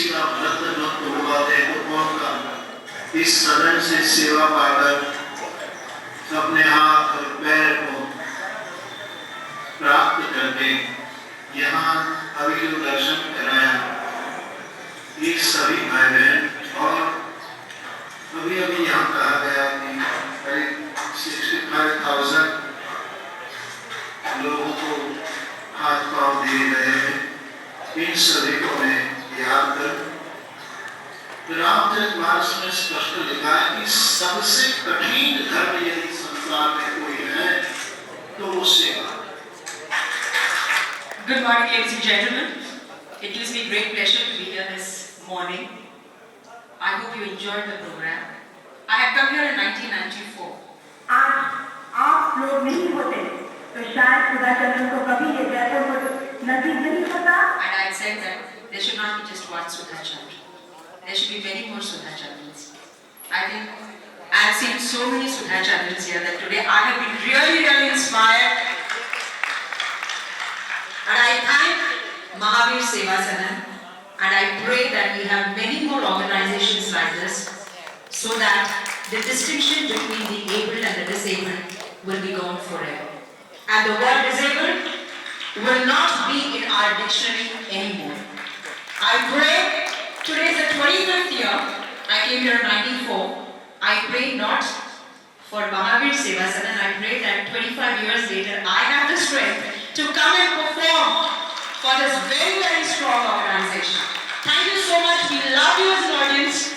किसी का भरत न तोड़वा दे तो कौन का इस सदन से सेवा पाकर अपने हाथ और पैर को प्राप्त करके यहाँ अभी जो दर्शन कराया ये सभी भाई बहन और अभी अभी यहाँ कहा गया कि करीब 65,000 लोगों को हाथ पांव दिए गए हैं। इन सभी को मैं याद कर रामचरितमानस में स्पष्ट लिखा है कि सबसे कठिन धर्म यदि संसार में कोई है तो वो सेवा। Good morning, ladies and gentlemen. It gives me great pleasure to be here this morning. I hope you enjoyed the program. I had come here in 1994. आज आप लोग नहीं होते तो शायद सुधाचंद्रन को कभी ये जयपुर को नसीब नहीं होता। And I had said that there should not be just one Sudhachandra. There should be many more Sudhachandras. I think I have seen so many Sudhachandras here that today I have been really inspired. And I thank Mahavir Seva Sadan and I pray that we have many more organizations like this so that the distinction between the able and the disabled will be gone forever. And the word disabled will not be in our dictionary anymore. I pray, today is the 25th year, I came here in 94. I pray not for Mahavir Seva Sadan, I pray that 25 years later I have the strength to come and perform for this very strong organization. Thank you so much. We love you as an audience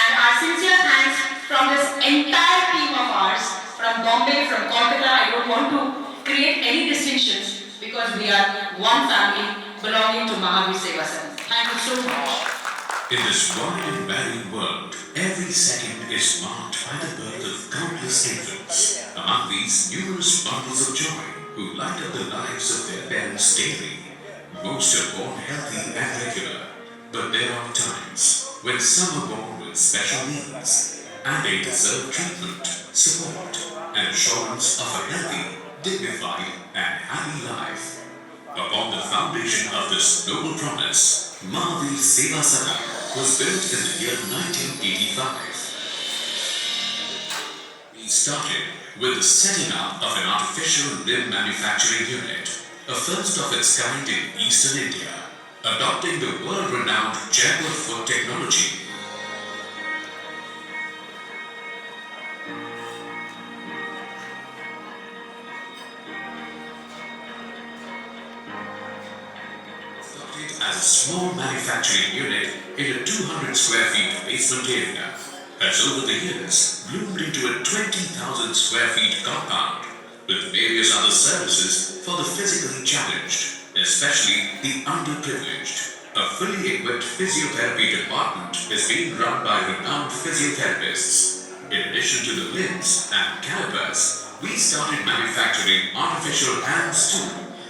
and our sincere thanks from this entire team of ours from Bombay, from Kolkata. I don't want to create any distinctions because we are one family belonging to Mahavir Seva Sadan. Thank you so much. In this wide and varied world, every second is marked by the birth of countless infants. Among these numerous bundles of joy who light up the lives of their parents daily, most are born healthy and regular. But there are times when some are born with special needs and they deserve treatment, support, and assurance of a healthy, dignified, and happy life. Upon the foundation of this noble promise, Mahavir Seva Sadan was built in the year 1985. We started with the setting up of an artificial limb manufacturing unit, a first of its kind in Eastern India, adopting the world-renowned Jaipur foot technology. Started as a small manufacturing unit in a 200 square feet basement area, has over the years bloomed into a 20,000 square feet compound with various other services for the physically challenged, especially the underprivileged. A fully equipped physiotherapy department is being run by renowned physiotherapists. In addition to the limbs and calipers, we started manufacturing artificial hands too.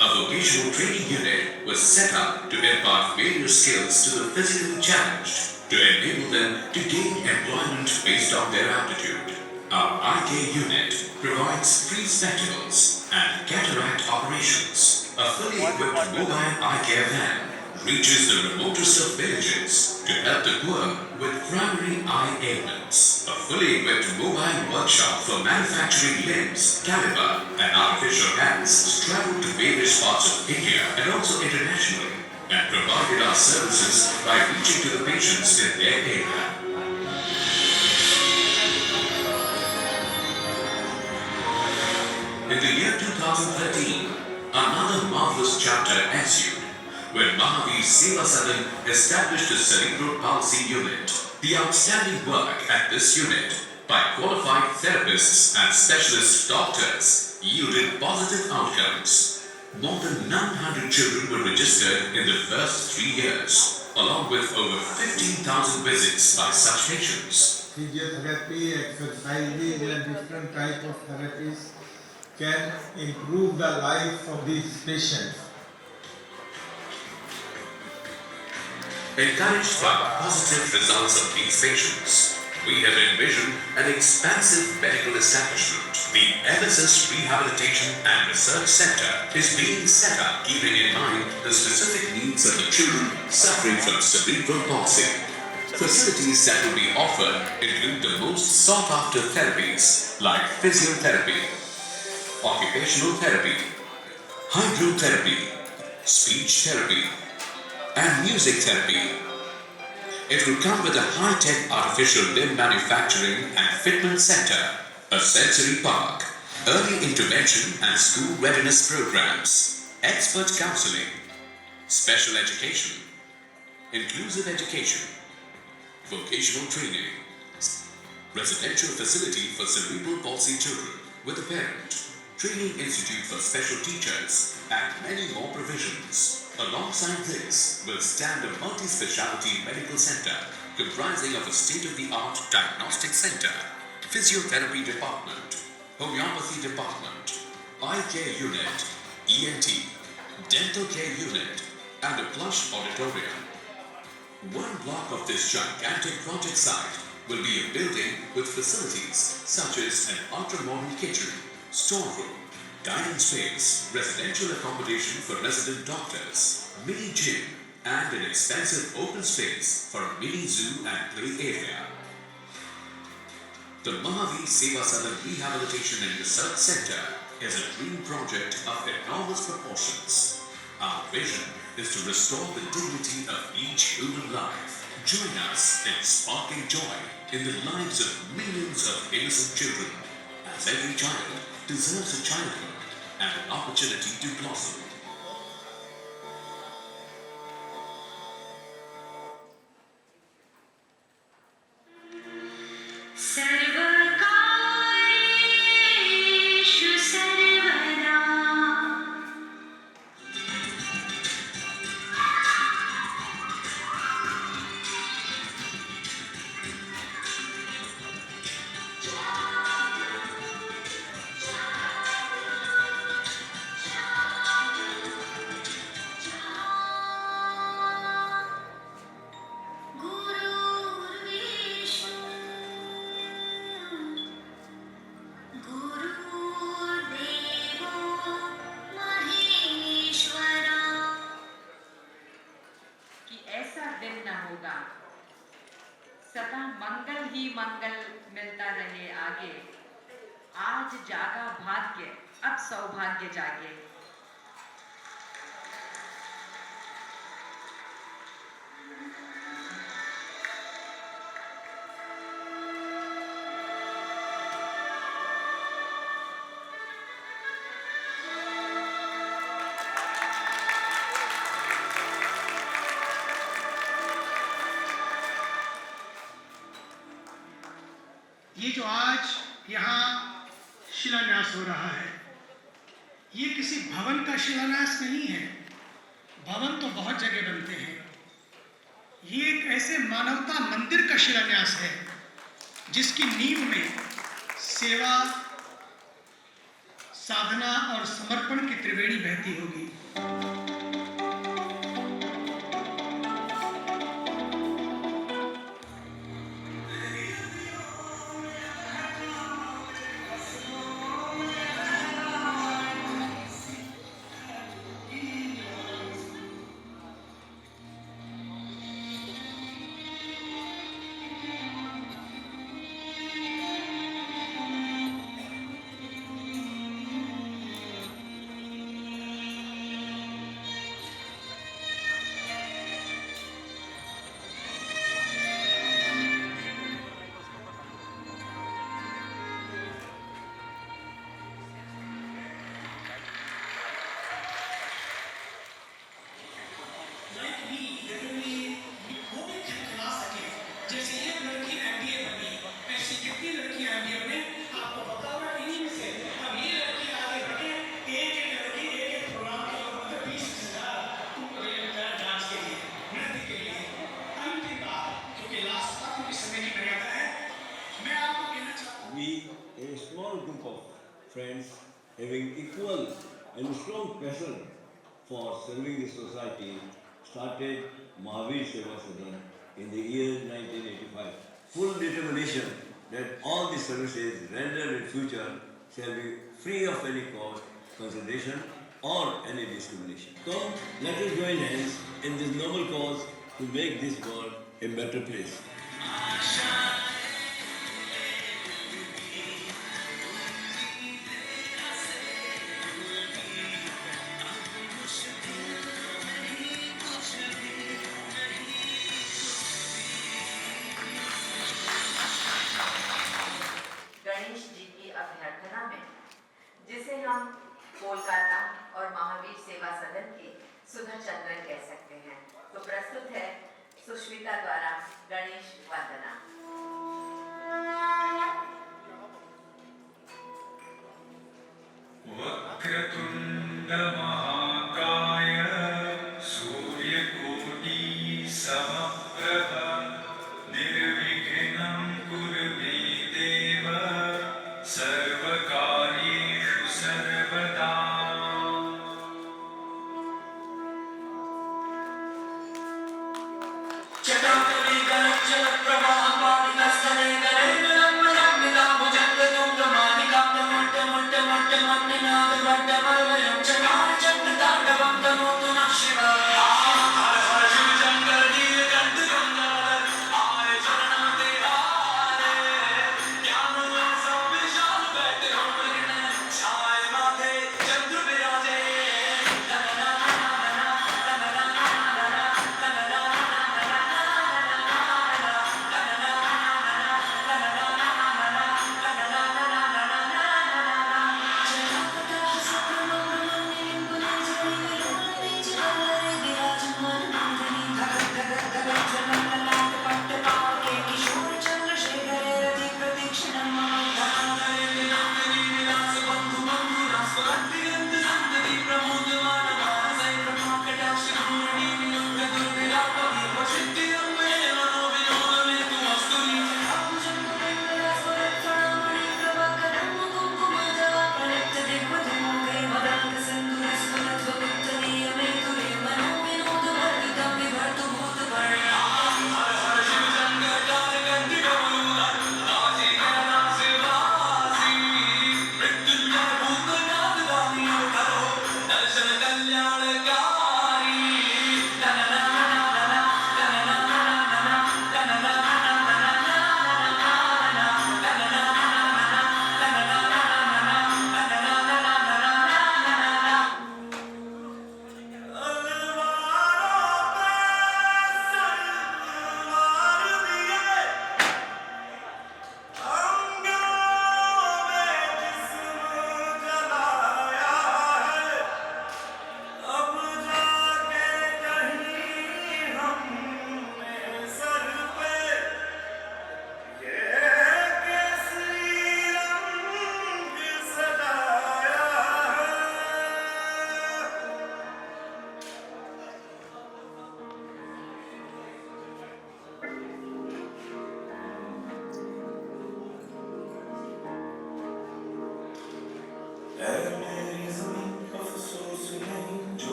A vocational training unit was set up to impart various skills to the physically challenged to enable them to gain employment based on their aptitude. Our IK unit provides free spectacles and cataract operations. A fully equipped mobile eye care van reaches the remotest of villages to help the poor with primary eye ailments. A fully equipped mobile workshop for manufacturing limbs, caliper, and artificial hands has traveled to various parts of India and also internationally and provided our services by reaching to the patients in their area. In the year 2013, another marvelous chapter ensued when Mahavir Seva Sadan established a cerebral palsy unit. The outstanding work at this unit by qualified therapists and specialist doctors yielded positive outcomes. More than 900 children were registered in the first 3 years, along with over 15,000 visits by such patients. Physiotherapy, exercises and different types of therapies can improve the life of these patients. Encouraged by the positive results of these patients, we have envisioned an expansive medical establishment The MSS Rehabilitation and Research Center is being set up keeping in mind the specific needs of the children suffering from cerebral palsy. Facilities that will be offered include the most sought-after therapies like physiotherapy, occupational therapy, hydrotherapy, speech therapy, and music therapy. It will come with a high-tech artificial limb manufacturing and fitment center, a sensory park, early intervention and school readiness programs, expert counseling, special education, inclusive education, vocational training, residential facility for cerebral palsy children with a parent, training institute for special teachers, and many more provisions. Alongside this will stand a multi-speciality medical center comprising of a state-of-the-art diagnostic center, physiotherapy department, homeopathy department, eye care unit, ENT, dental care unit, and a plush auditorium. One block of this gigantic project site will be a building with facilities such as an ultra-modern kitchen, storeroom, dining space, residential accommodation for resident doctors, mini gym, and an expansive open space for a mini zoo and play area. The Mahavir Seva Sadan Rehabilitation and Research Center is a dream project of enormous proportions. Our vision is to restore the dignity of each human life. Join us in sparking joy in the lives of millions of innocent children, as every child deserves a childhood and an opportunity to blossom. सर्वकार्येषु सर्वदा गुरुर्विष्णु गुरुर्देवो महेश्वरा कि ऐसा दिन न होगा, सदा मंगल ही मंगल मिलता रहे आगे। आज जागा भाग्य, अब सौभाग्य जागे। ये जो आज यहाँ शिलान्यास हो रहा है, ये किसी भवन का शिलान्यास नहीं है। भवन तो बहुत जगह बनते हैं। ये एक ऐसे मानवता मंदिर का शिलान्यास है जिसकी नींव में सेवा, साधना और समर्पण की त्रिवेणी बहती होगी। We, a small group of friends having equal and strong passion for serving the society, started Mahavir Seva Sadan in the year 1985. Full determination that all the services rendered in future shall be free of any cost, consideration, or any discrimination. So let us join hands in this noble cause to make this world a better place. Ganesh ji की अभ्यर्थना में, जिसे हम कोलकाता और महावीर सेवा सदन के सुधा चंद्रन कह सकते हैं, तो प्रस्तुत है सुष्मिता द्वारा गणेश वंदना। वक्रतुंड महाकाय सूर्यकोटि समप्रभ निर्विघ्नं कुरु मे देव सर्वकार्येषु सर्वदा। चटाकली गरज्जल प्रवाह पाणिनस्तने गणेन्द्रम्मलम्बितां भुजङ्गतुङ्गमालिकां मुट्ट मुट्ट मुट्ट मन्निनाद वड्डमर्वयं चकार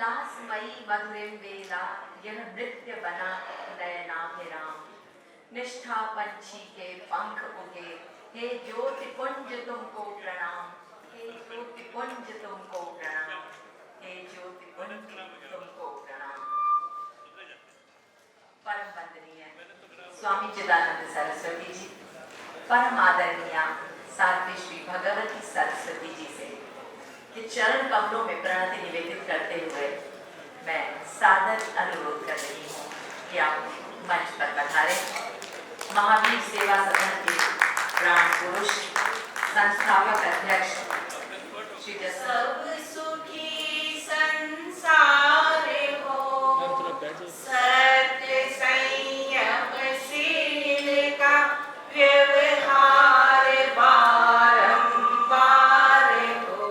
उल्लासमयी मधुरिम वेला यह नृत्य बना नयनाभिराम। निष्ठा पंछी के पंख उगे, हे ज्योति पुंज तुमको प्रणाम, हे ज्योति पुंज तुमको प्रणाम, हे ज्योति पुंज तुमको प्रणाम। परम वंदनीय स्वामी चिदानंद सरस्वती जी, परम आदरणीय साध्वी श्री भगवती सरस्वती जी से कि चरण कमलों में प्रणति निवेदित करते हुए मैं सादर अनुरोध कर रही हूँ कि आप मंच पर पधारें। महावीर सेवा सदन के प्राण पुरुष संस्थापक अध्यक्ष श्री सब सुखी संसार हो, सत्य संयम शील का व्यवहार बारंबार हो,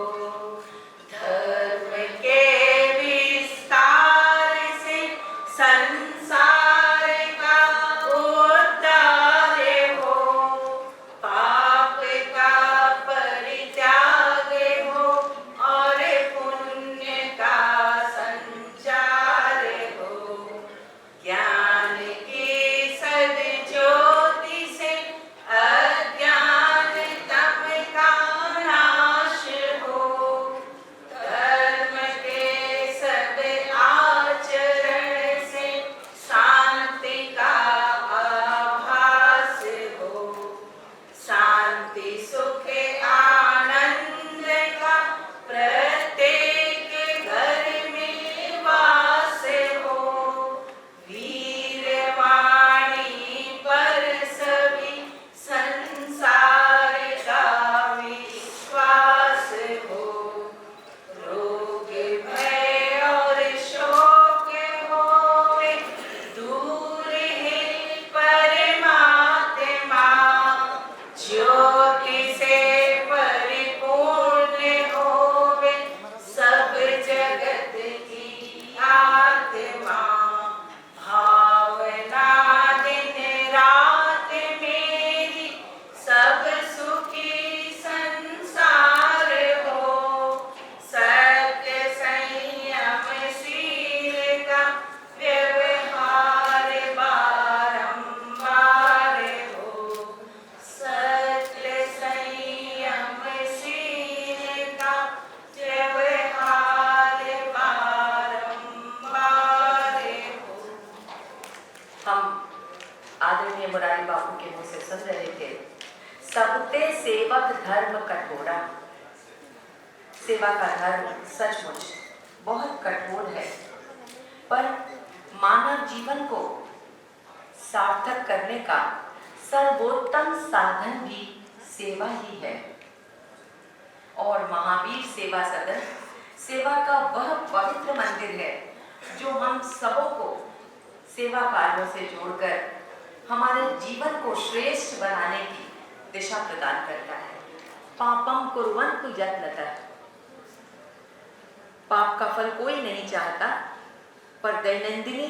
धर्म के विस्तार से संसार का उद्धार हो, पाप का परित्याग हो और पुण्य का संचार हो, ज्ञान की सद्ज्योति से अज्ञान तम का नाश हो, धर्म के सब आचरण से शांति का आभास हो, शांति सुख आनंद का प्रत्येक घर में वास हो, वीरवाणी पर सभी संसार का विश्वास हो, रोग भय और शोक होवे दूर है परमात्मा, ज्योति से परिपूर्ण होवे सब जगत की आत्मा, भावना दिन रात मेरी सब सुखी संसार हो, सत्य संयम शील का व्यवहार बारंबार हो, सत्य संयम शील का व्यवहार बारंबार हो। हम आदरणीय मुरारी बापू के मुंह से सुन रहे थे, सबते सेवक धर्म कठोरा। सेवा का धर्म सचमुच बहुत कठोर है, पर मानव जीवन को सार्थक करने का सर्वोत्तम साधन भी सेवा ही है। और महावीर सेवा सदन सेवा का वह पवित्र मंदिर है जो हम सबों को सेवा कार्यों से जोड़कर हमारे जीवन को श्रेष्ठ बनाने की दिशा प्रदान करता है। पापम कुर्वन्तु यत्नतः, पाप का फल कोई नहीं चाहता, पर दैनंदिनी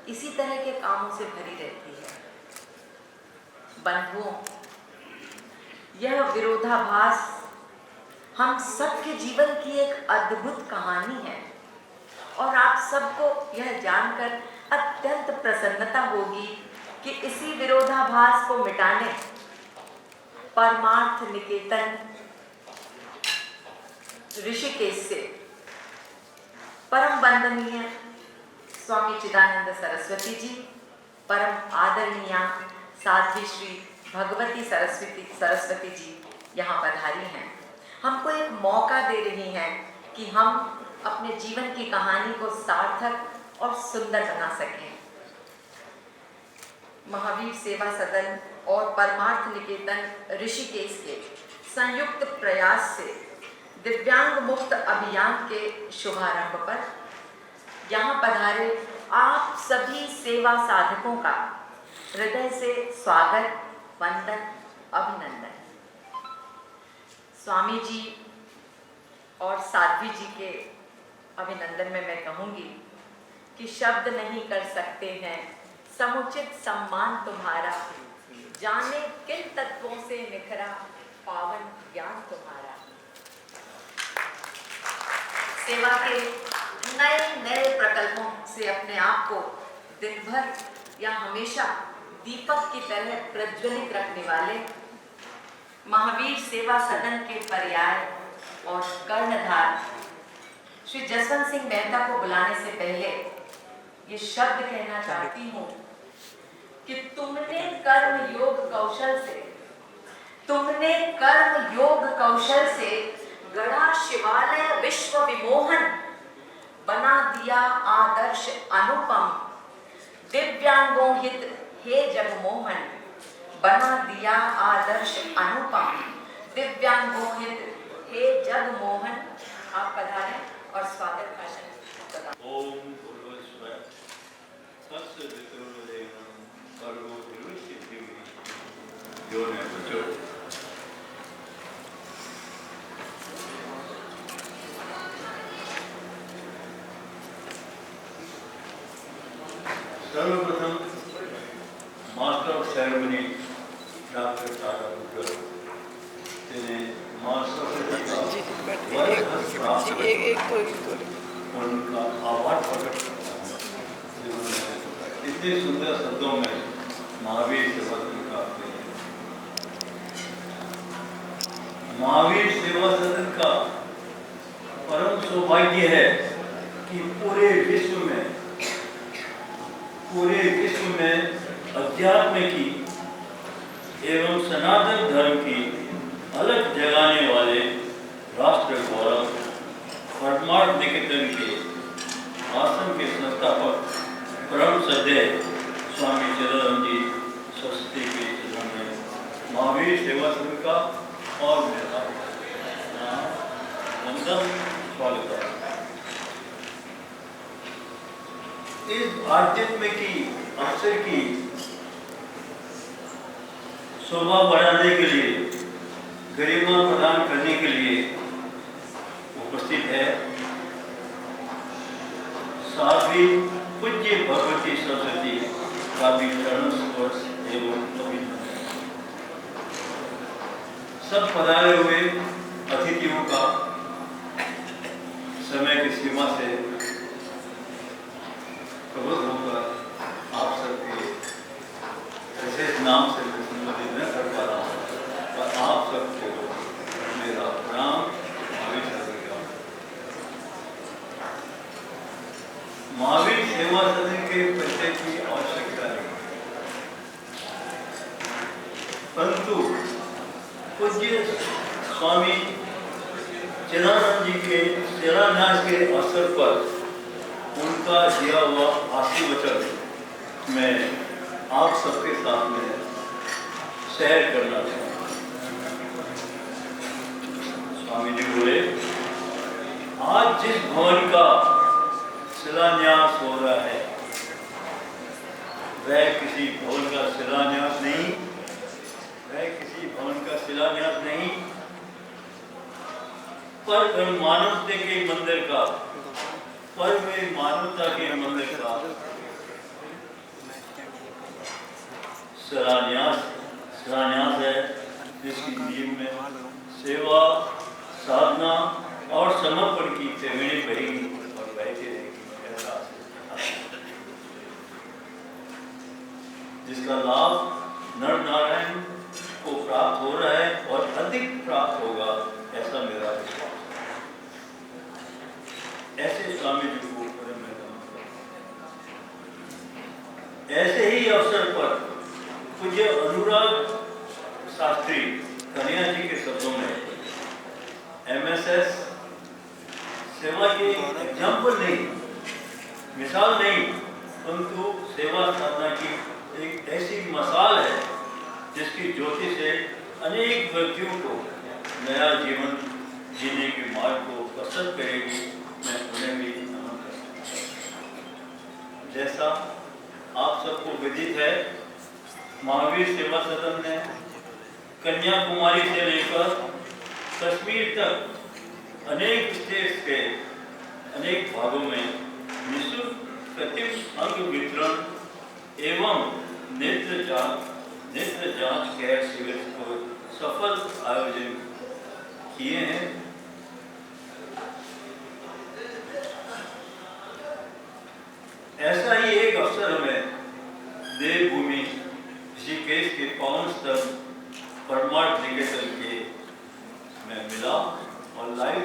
इसी तरह के कामों से भरी रहती है। बंधुओं, यह विरोधाभास हम सबके जीवन की एक अद्भुत कहानी है और आप सबको यह जानकर अत्यंत प्रसन्नता होगी कि इसी विरोधाभास को मिटाने परमार्थ निकेतन ऋषिकेश से परम वंदनीय स्वामी चिदानंद सरस्वती जी, परम आदरणीय साध्वी श्री भगवती सरस्वती जी यहाँ पधारी हैं। हमको एक मौका दे रही हैं कि हम अपने जीवन की कहानी को सार्थक और सुंदर बना सकें। महावीर सेवा सदन और परमार्थ निकेतन ऋषिकेश के संयुक्त प्रयास से दिव्यांग मुक्त अभियान के शुभारंभ पर यहाँ पधारे आप सभी सेवा साधकों का हृदय से स्वागत, वंदन, अभिनंदन। स्वामी जी और साध्वी जी के अभिनंदन में मैं कहूँगी कि शब्द नहीं कर सकते हैं समुचित सम्मान तुम्हारा, जाने किन तत्वों से निखरा पावन ज्ञान तुम्हारा। सेवा के नए नए प्रकल्पों से अपने आप को दिन भर या हमेशा दीपक की तरह प्रज्वलित रखने वाले महावीर सेवा सदन के पर्याय और कर्णधार श्री जसवंत सिंह मेहता को बुलाने से पहले ये शब्द कहना चाहती हूँ कि तुमने कर्म योग कौशल से गढ़ा शिवालय विश्व विमोहन, बना दिया आदर्श अनुपम, दिव्यांगों हित हे जगमोहन, बना दिया आदर्श अनुपम, दिव्यांगों हित हे जगमोहन। आप पधारें और स्वागत भाषण। ओम भूर्भुवस्सुः तत्सवितुर्वरेण्यं भर्गो देवस्य धीमहि यो न प्रचोदयात्। सर्वप्रथम मास्टर ऑफ सेरेमनी डॉक्टर तारा गुजर जिन्हें मास्टर उनका आभार प्रकट करता हूँ जिन्होंने इतने सुंदर शब्दों में महावीर सेवा सदन का महावीर सेवा सदन का परम सौभाग्य है कि पूरे विश्व में अध्यात्म की एवं सनातन धर्म की अलग जगाने वाले राष्ट्र गौरव परमार्थ निकेतन के आश्रम के संस्थापक परम श्रद्धेय स्वामी चिदानंद जी सरस्वती के चरणों में महावीर सेवा सदन का और मेरा वंदन स्वागत है। इस आध्यात्म की अवसर की शोभा बढ़ाने के लिए, गरिमा प्रदान करने के लिए उपस्थित है साध्वी पूज्य भगवती सरस्वती का भी चरण स्पर्श एवं अभिनंदन। सब पधारे हुए अतिथियों का समय की सीमा से प्रबुद्ध होकर आप सबके विशेष नाम से संबोधित न कर पा रहा हूँ, पर आप सबको मेरा प्रणाम महावीर सदन का। महावीर सेवा सदन के परिचय की आवश्यकता नहीं, परंतु पूज्य स्वामी चिदानंद जी के शिलान्यास के अवसर पर उनका दिया हुआ आशीर्वचन मैं आप सबके साथ में शेयर करना चाहूँगा। स्वामी जी बोले, आज जिस भवन का शिलान्यास हो रहा है वह किसी भवन का शिलान्यास नहीं, पर मानवता के मंदिर का, मानवता के मंदिर का शिलान्यास है, जिसकी नींव में सेवा, साधना और समर्पण की त्रिवेणी बहेगी और बहती रहेगी, जिसका लाभ नर नारायण को प्राप्त हो रहा है और अधिक प्राप्त होगा, ऐसा मेरा विश्वास। ऐसे स्वामी जी को ऐसे ही अवसर पर पूज्य अनुराग शास्त्री कन्हैया जी के शब्दों में MSS सेवा की एग्जाम्पल नहीं, मिसाल नहीं, परंतु सेवा साधना की एक ऐसी मसाल है जिसकी ज्योति से अनेक व्यक्तियों को नया जीवन जीने के मार्ग को प्रशस्त करेगी। मैं उन्हें भी नमन करता हूँ। जैसा आप सबको विदित है, महावीर सेवा सदन ने कन्याकुमारी से लेकर कश्मीर तक अनेक स्टेट्स के अनेक भागों में निःशुल्क कृत्रिम अंग वितरण एवं नेत्र जांच केयर शिविर को सफल आयोजन किए हैं।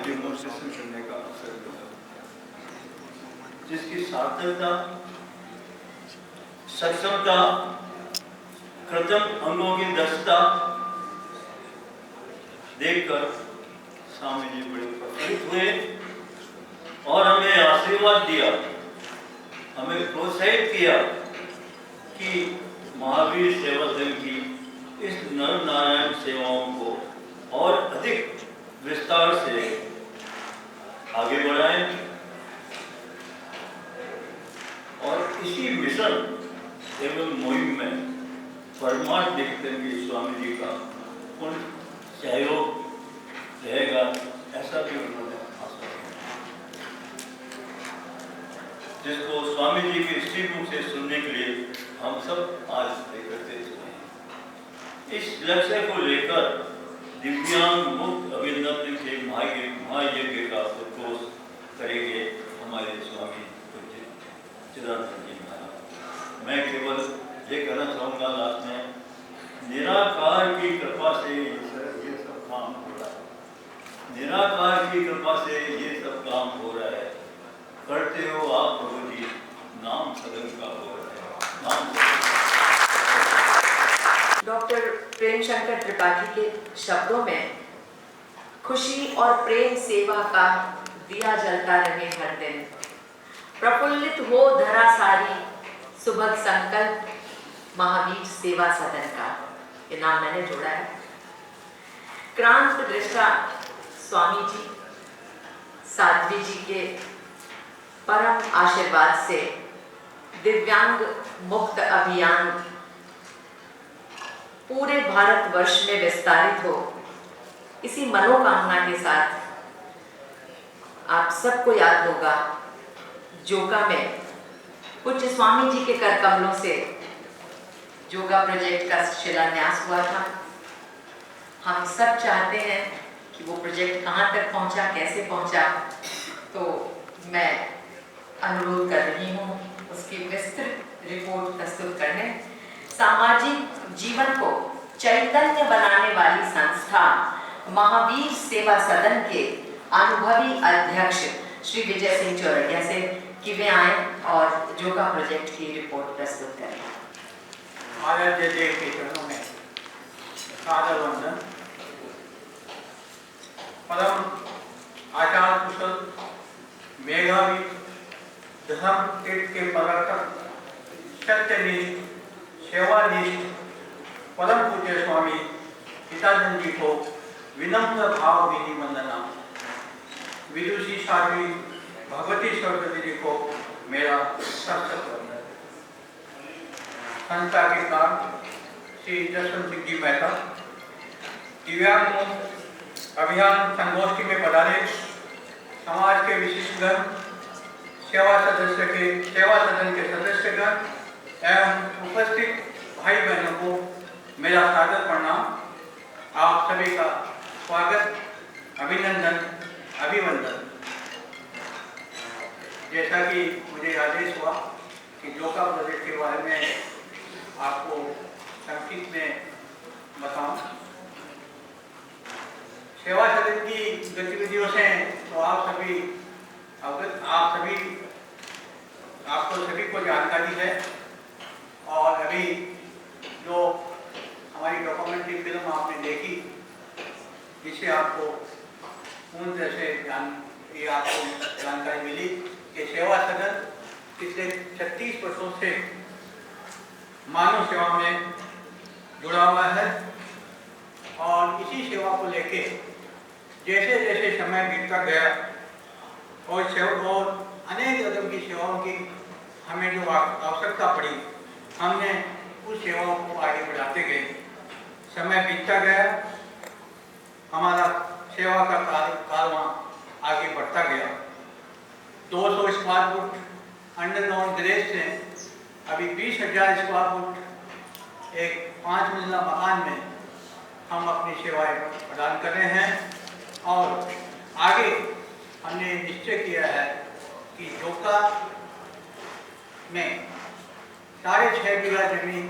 डेमोन्स्ट्रेशन करने का अवसर मिला, जिसकी सार्थकता, सक्षमता, कृत्रिम अंगों की दक्षता देखकर स्वामी जी बड़े प्रसन्नित हुए और हमें आशीर्वाद दिया, हमें प्रोत्साहित किया कि महावीर सेवा संघ की इस नर नारायण सेवाओं को और अधिक विस्तार से आगे बढ़ाएं और इसी मिशन एवं मुहिम में परमार्थ देखते हुए स्वामी जी का पूर्ण सहयोग रहेगा, ऐसा भी उन्होंने आशा जिसको स्वामी जी के स्त्री मुख से सुनने के लिए हम सब आज एकत्रित हुए। इस लक्ष्य को लेकर दिव्यांग मुक्त अभिनंदन के महायज्ञ का उद्घोष करेंगे हमारे स्वामी चिदानंद जी महाराज। मैं केवल ये कहना चाहूँगा लास्ट में, निराकार की कृपा से ये सब काम हो रहा है, निराकार की कृपा से ये सब काम हो रहा है, करते हो आप प्रभु जी, नाम सदन का हो रहा है, नाम डॉक्टर प्रेम शंकर त्रिपाठी के शब्दों में खुशी और प्रेम सेवा का दिया जलता रहे हर दिन, प्रफुल्लित हो धरा सारी, सुभग संकल्प महावीर सेवा सदन का, ये नाम मैंने जोड़ा है। क्रांत दृष्टा स्वामी जी साध्वी जी के परम आशीर्वाद से दिव्यांग मुक्त अभियान पूरे भारतवर्ष में विस्तारित हो, इसी मनोकामना के साथ आप सबको याद होगा जोगा में पूज्य स्वामी जी के कर कमलों से जोगा प्रोजेक्ट का शिलान्यास हुआ था। हम सब चाहते हैं कि वो प्रोजेक्ट कहाँ तक पहुँचा, कैसे पहुँचा, तो मैं अनुरोध कर रही हूँ उसकी विस्तृत रिपोर्ट प्रस्तुत करने। सामाजिक जीवन को चैतन्य बनाने वाली संस्था महावीर सेवा सदन के अनुभवी अध्यक्ष श्री विजय सिंह चौरड़िया से कि वे आए और जोगा प्रोजेक्ट की रिपोर्ट प्रस्तुत करें। आराध्य देव के चरणों में सादर वंदन। परम आचार्य कुशल मेधावी धर्म तीर्थ के प्रवर्तक सत्यनिष्ठ सेवानिष्ठ परम पूज्य स्वामी चिदानंद जी को विनम्र भावभीनी वंदना। विदुषी साध्वी भगवती सरस्वती जी को मेरा सशक्त वंदन। संस्था के कारण श्री जसवंत सिंह जी मेहता दिव्यांग अभियान संगोष्ठी में पधारे समाज के विशिष्टगण, सेवा सदन के सदस्यगण एवं उपस्थित भाई बहनों को मेरा सादर प्रणाम। आप सभी का स्वागत, अभिनंदन, अभिवंदन। जैसा कि मुझे आदेश हुआ कि जोगा प्रोजेक्ट के बारे में आपको संक्षिप्त में बताऊं। सेवा सदन की गतिविधियों से तो आपको सभी को जानकारी है, और अभी जो हमारी डॉक्यूमेंट्री फिल्म आपने देखी, जिससे आपको पूर्ण तरह से आपको जानकारी मिली कि सेवा सदन पिछले 36 वर्षों से मानव सेवा में जुड़ा हुआ है, और इसी सेवा को लेके जैसे जैसे समय बीतता गया और अनेक कदम की सेवाओं की हमें जो आवश्यकता पड़ी, हमने उस सेवाओं को आगे बढ़ाते गए। समय बीतता गया, हमारा सेवा का कारवां आगे बढ़ता गया। 200 स्क्वायर फुट अंडरग्राउंड गैरेज से अभी 20,000 स्क्वायर फुट एक 5 मंजिला मकान में हम अपनी सेवाएं प्रदान कर रहे हैं, और आगे हमने निश्चय किया है कि जोगा में 6.5 बीघा जमीन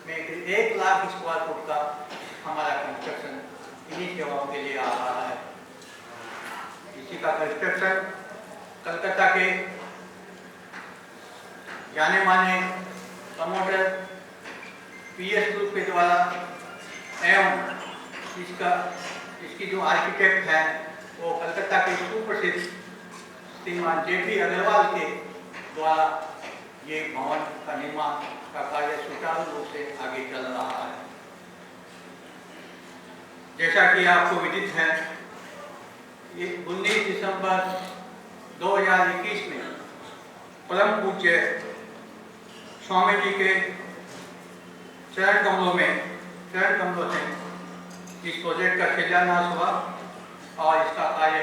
में 1 लाख स्क्वायर फुट का हमारा कंस्ट्रक्शन इन्हीं सेवाओं के लिए आ रहा है। इसी का कंस्ट्रक्शन कलकत्ता के जाने माने प्रमोटर PS ग्रुप के द्वारा एवं इसकी जो आर्किटेक्ट है वो कलकत्ता के सुप्रसिद्ध श्रीमान JP अग्रवाल के द्वारा ये भवन का निर्माण का कार्य सुचारू रूप से आगे चल रहा है। जैसा कि आपको विदित है, ये 19 दिसंबर 2021 में परम पूज्य स्वामी जी के चरण कमलों से इस प्रोजेक्ट का शिलान्यास हुआ और इसका कार्य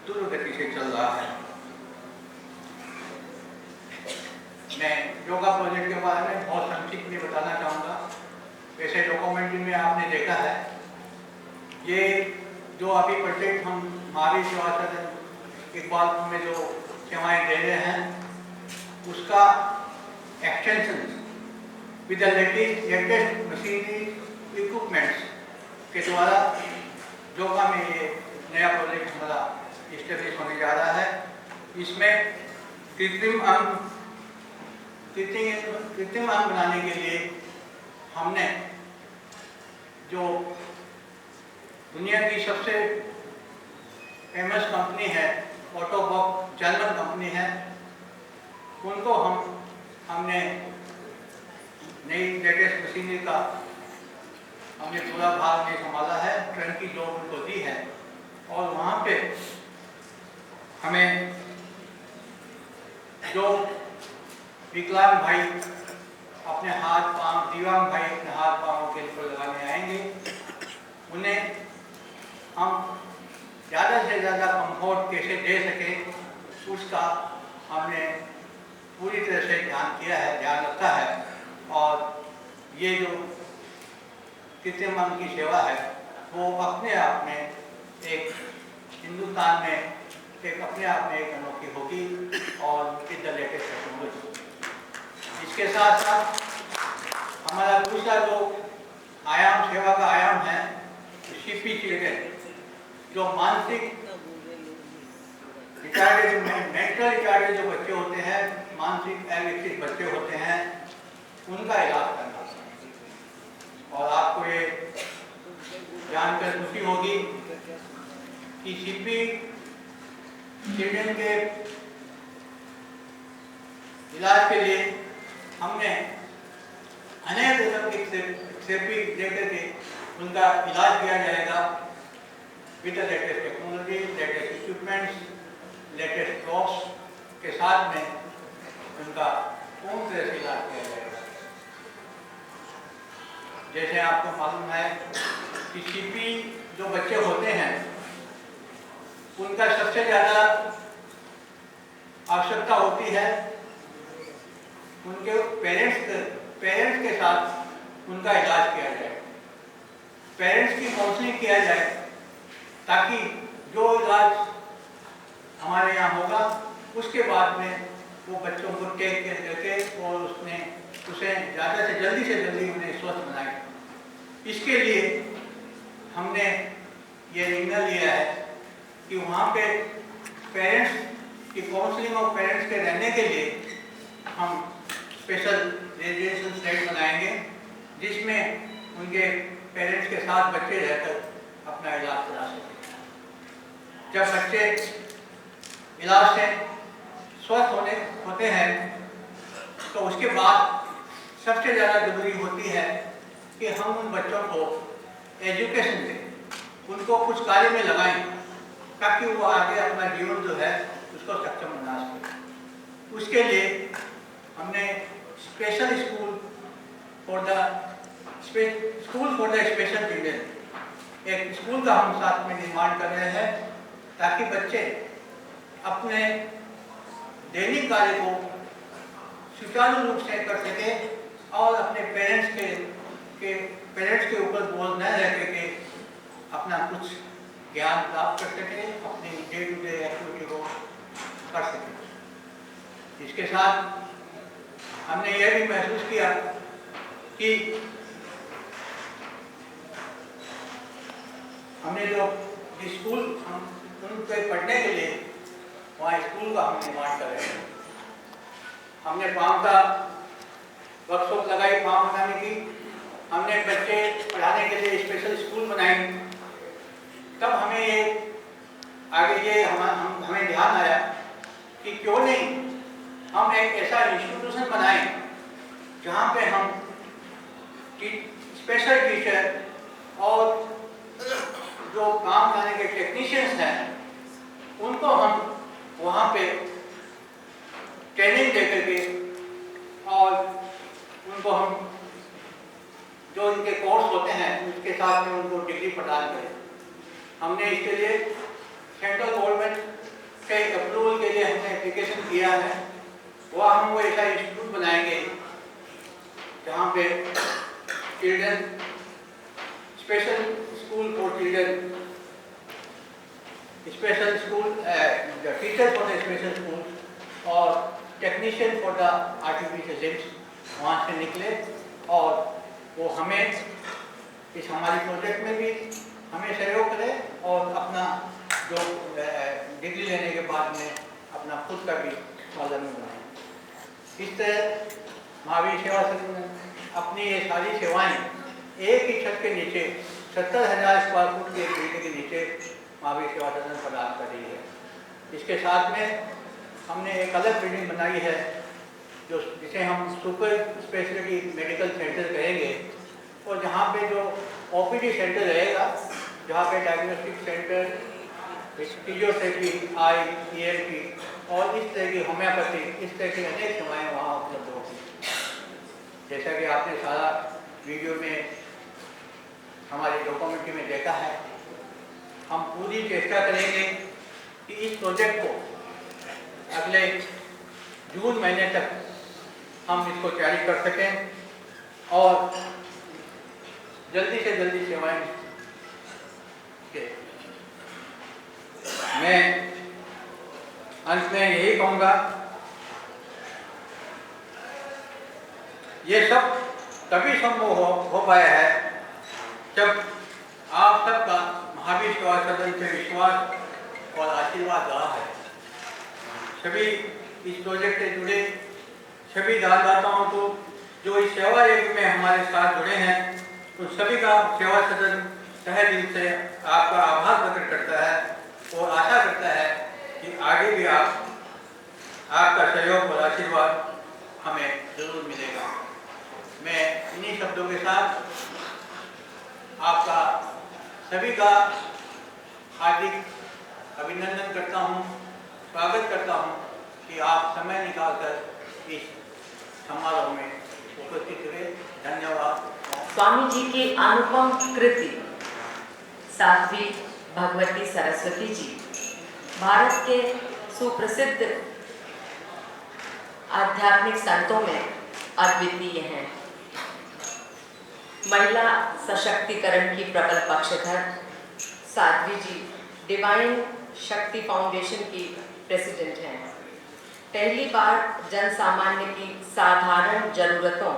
दूर गति से चल रहा है। मैं योगा प्रोजेक्ट के बारे में बहुत संक्षिप्त में बताना चाहूँगा। वैसे डॉक्यूमेंट्री में आपने देखा है, ये जो अभी प्रोजेक्ट हम महावीर सेवा सदन इकबाल में जो सेवाएं दे रहे हैं उसका extension with the latest machinery equipments के द्वारा योगा में ये नया प्रोजेक्ट हमारा इस्टेब्लिश होने जा रहा है। इसमें कृत्रिम अंग बनाने के लिए हमने जो दुनिया की सबसे फेमस कंपनी है ऑटोबॉक, जर्मन कंपनी है, उनको हमने नई लेटेस्ट मशीनरी का हमने पूरा भाग में संभाला है, ट्रेन की जॉब उनको दी है और वहाँ पे हमें जो विकलांग भाई अपने हाथ पांव, दिव्यांग भाई अपने हाथ पांव के ऊपर लगाने आएंगे, उन्हें हम ज़्यादा से ज़्यादा कंफर्ट कैसे दे सकें उसका हमने पूरी तरह से ध्यान रखा है। और ये जो कृत्रिम अंग की सेवा है वो अपने आप में एक हिंदुस्तान में अपने आप में एक अनोखी होगी और विद द लेटेस्ट टेक्नोलॉजी। इसके साथ साथ हमारा दूसरा जो आयाम, सेवा का आयाम है, CP चिल्ड्रेन, जो मानसिक रिटायर्ड, मेंटल रिटायर्ड जो बच्चे होते हैं, मानसिक अविकसित बच्चे होते हैं, उनका इलाज करना। और आपको ये जानकर खुशी होगी कि CP चिल्ड्रेन के इलाज के लिए हमने अनेक किस्म की थेरेपी देकर के उनका इलाज किया जाएगा with the latest technology, latest equipments, latest drops के साथ में उनका पूर्ण तरह से इलाज किया जाएगा। जैसे आपको मालूम है कि CP जो बच्चे होते हैं उनका सबसे ज़्यादा आवश्यकता होती है उनके पेरेंट्स के साथ उनका इलाज किया जाए, पेरेंट्स की काउंसलिंग किया जाए, ताकि जो इलाज हमारे यहाँ होगा उसके बाद में वो बच्चों को टेक केयर करके और उसे ज़्यादा से जल्दी उन्हें स्वस्थ बनाए। इसके लिए हमने ये निर्णय लिया है कि वहाँ पे पेरेंट्स की काउंसलिंग और पेरेंट्स के रहने के लिए हम स्पेशल रेजिडेंशियल फ्लैट बनाएंगे, जिसमें उनके पेरेंट्स के साथ बच्चे रहकर अपना इलाज करा सकें। जब बच्चे इलाज से स्वस्थ होते हैं तो उसके बाद सबसे ज़्यादा जरूरी होती है कि हम उन बच्चों को एजुकेशन दें, उनको कुछ कार्य में लगाएं, ताकि वो आगे अपना जीवन जो है उसको सक्षम बना सके। उसके लिए हमने special school for the special children, एक स्कूल का हम साथ में निर्माण कर रहे हैं, ताकि बच्चे अपने दैनिक कार्य को सुचारू रूप से कर सके और अपने पेरेंट्स के ऊपर बोझ न रह करके अपना कुछ ज्ञान प्राप्त कर सके, अपनी डे टू डे एक्टिविटी को कर सके। इसके साथ हमने यह भी महसूस किया कि हमने जो स्कूल हम उनके पढ़ने के लिए वहाँ स्कूल का हम निर्माण कर रहे हैं। हमने पाँव का वर्कशॉप लगाई पाँव बनाने की, हमने बच्चे पढ़ाने के लिए स्पेशल स्कूल बनाए। तब हमें ये आगे ये हमें ध्यान आया कि क्यों नहीं हम एक ऐसा इंस्टीट्यूशन बनाएं जहाँ पे हम स्पेशल टीचर और जो काम करने के टेक्नीशियंस हैं उनको हम वहाँ पे ट्रेनिंग दे करके और उनको हम जो इनके कोर्स होते हैं उसके साथ में उनको डिग्री प्रदान करें। हमने इसके लिए सेंट्रल गवर्नमेंट के अप्रूवल के लिए हमने एप्लीकेशन किया है। वह हम वो ऐसा इंस्टीट्यूट बनाएंगे जहाँ पे children special school for children, special school teacher for the special school और technician for the artificial limbs वहाँ से निकले और वो हमें इस हमारे प्रोजेक्ट में भी हमें सहयोग करें और अपना जो डिग्री लेने के बाद में अपना खुद का भी स्वावलंबी बनाएं। इस तरह महावीर सेवा सदन ने अपनी ये सारी सेवाएं एक ही छत के नीचे 70,000 स्क्वायर फुट के बिल्डिंग के नीचे महावीर सेवा सदन प्रदान कर रही है। इसके साथ में हमने एक अलग बिल्डिंग बनाई है जो जिसे हम सुपर स्पेशलिटी मेडिकल सेंटर कहेंगे और जहाँ पे जो ओपीडी सेंटर रहेगा, जहाँ पे डायग्नोस्टिक सेंटर, फिजियोथेरेपी, आई, ईएनटी और इस तरह की होम्योपैथी, इस तरह की अनेक सेवाएँ वहाँ उपलब्ध होगी। जैसा कि आपने सारा वीडियो में हमारी डॉक्यूमेंट्री में देखा है, हम पूरी चेष्टा करेंगे कि इस प्रोजेक्ट को अगले जून महीने तक हम इसको जारी कर सकें और जल्दी से जल्दी सेवाएं के। मैं अंत में यही कहूँगा, ये सब तभी संभव हो पाया है जब आप सबका महावीर सेवा सदन से विश्वास और आशीर्वाद रहा है। सभी इस प्रोजेक्ट से जुड़े सभी दानदाताओं को जो इस सेवा यज्ञ में हमारे साथ जुड़े हैं उन सभी का सेवा सदन तहे दिल से आपका आभार प्रकट करता है और आशा करता है कि आगे भी आपका सहयोग और आशीर्वाद हमें जरूर मिलेगा। मैं इन्हीं शब्दों के साथ आपका सभी का हार्दिक अभिनंदन करता हूँ, स्वागत करता हूँ कि आप समय निकालकर इस समारोह में उपस्थित हुए। धन्यवाद। स्वामी जी की अनुपम कृति साध्वी भगवती सरस्वती जी भारत के सुप्रसिद्ध आध्यात्मिक संतों में अद्वितीय हैं। महिला सशक्तिकरण की प्रबल पक्षधर साध्वी जी डिवाइन शक्ति फाउंडेशन की प्रेसिडेंट हैं। पहली बार जन सामान्य की साधारण जरूरतों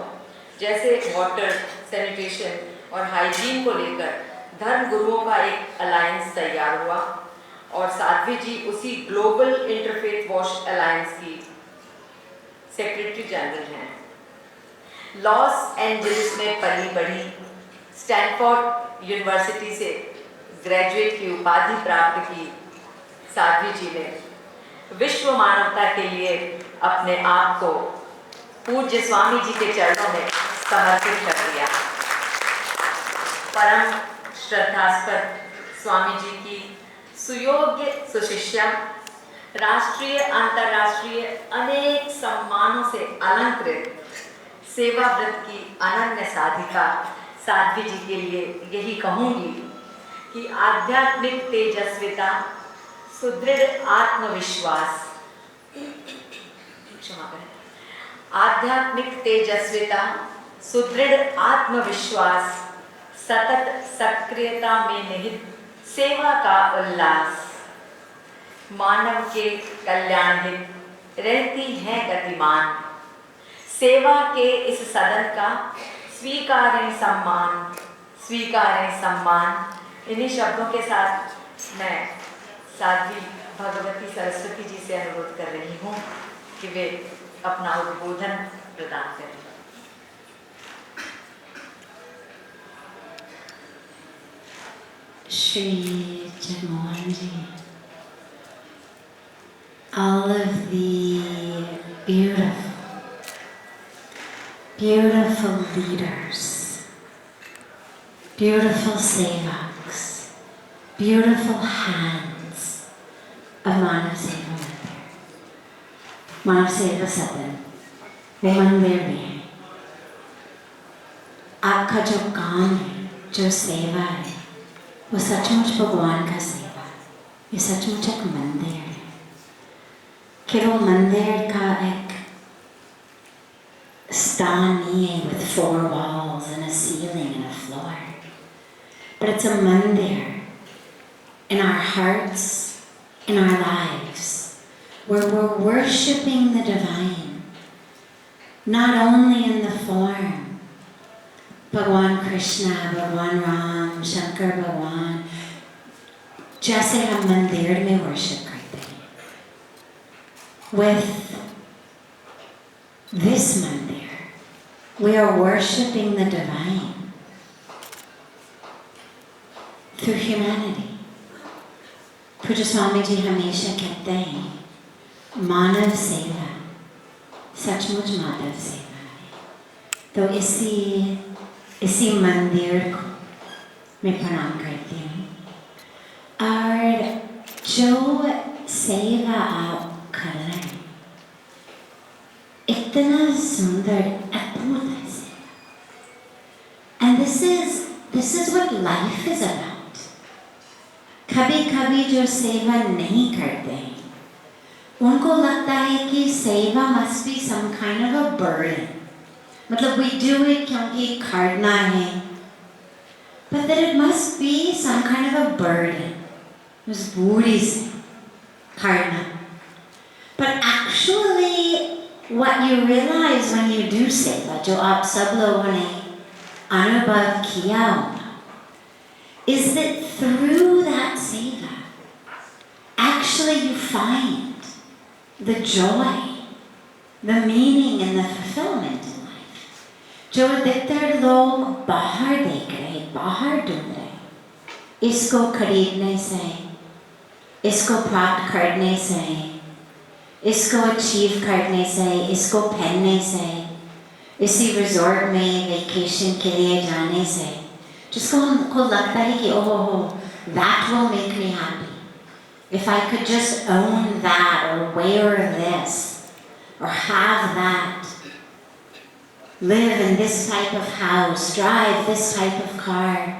जैसे वाटर, सैनिटेशन और हाइजीन को लेकर धर्म गुरुओं का एक अलायंस तैयार हुआ और साध्वी जी उसी ग्लोबल इंटरफेथ वॉश अलायंस की सेक्रेटरी जनरल हैं। लॉस एंजलिस में पली बढ़ी, स्टैनफोर्ड यूनिवर्सिटी से ग्रेजुएट की उपाधि प्राप्त की साध्वी जी ने विश्व मानवता के लिए अपने आप को पूज्य स्वामी जी के चरणों में समर्पित कर दिया। परम श्रद्धास्पद स्वामी जी की सुयोग्य सुशिष्या, राष्ट्रीय अंतर्राष्ट्रीय अनेक सम्मानों से अलंकृत सेवा व्रत की अनन्य साधिका साध्वी जी के लिए यही कहूँगी कि आध्यात्मिक तेजस्विता, सुदृढ़ आत्मविश्वास, क्षमा करें, आध्यात्मिक तेजस्विता, सुदृढ़ आत्मविश्वास, सतत सक्रियता में निहित सेवा का उल्लास, मानव के कल्याण हित रहती है गतिमान, सेवा के इस सदन का स्वीकारें सम्मान, स्वीकारें सम्मान। इन्हीं शब्दों के साथ मैं साध्वी भगवती सरस्वती जी से अनुरोध कर रही हूँ कि वे अपना उद्बोधन प्रदान करें। Shri Jagmohan Ji, all of the beautiful leaders, beautiful sevaks, beautiful hands of Manav Seva Mandir, Manav Seva Sadan, वो मंदिर में है। आपका जो काम है, जो सेवा है, वो सचमुच भगवान का सेवा है। ये सचमुच एक मंदिर है। केवल मंदिर का एक स्थान नहीं है with 4 walls and a ceiling and a floor, but it's a mandir in our hearts, in our lives, where we're worshipping the divine, not only in the form भगवान कृष्णा, भगवान राम, शंकर भगवान, जैसे हम मंदिर में वर्शिप करते हैं। With this mandir, we are worshipping the divine through humanity. पूज्य स्वामी जी हमेशा कहते हैं, मानव सेवा सचमुच माधव सेवा है। तो इसी मंदिर को मैं प्रणाम करती हूँ। और जो सेवा आप कर रहे हैं, इतना सुंदर अद्भुत है सेवा। And this is what life is about. कभी जो सेवा नहीं करते हैं, उनको लगता है कि सेवा must be some kind of a burden. मतलब we do it क्योंकि करना है, but that it must be some kind of a burden. मजबूरी से करना. But actually, what you realize when you do seva, जो आप सब लोगों ने अनुभव किया होगा, is that through that seva, actually you find the joy, the meaning, and the fulfillment. जो अधिकतर लोग बाहर देख रहे, बाहर ढूंढ रहे, इसको खरीदने से, इसको प्राप्त करने से, इसको अचीव करने से, इसको पहनने से, इसी रिजॉर्ट में वेकेशन के लिए जाने से, जिसको हमको लगता है कि oh, that will make me happy. If I could just own that or wear this or have that, live in this type of house, drive this type of car,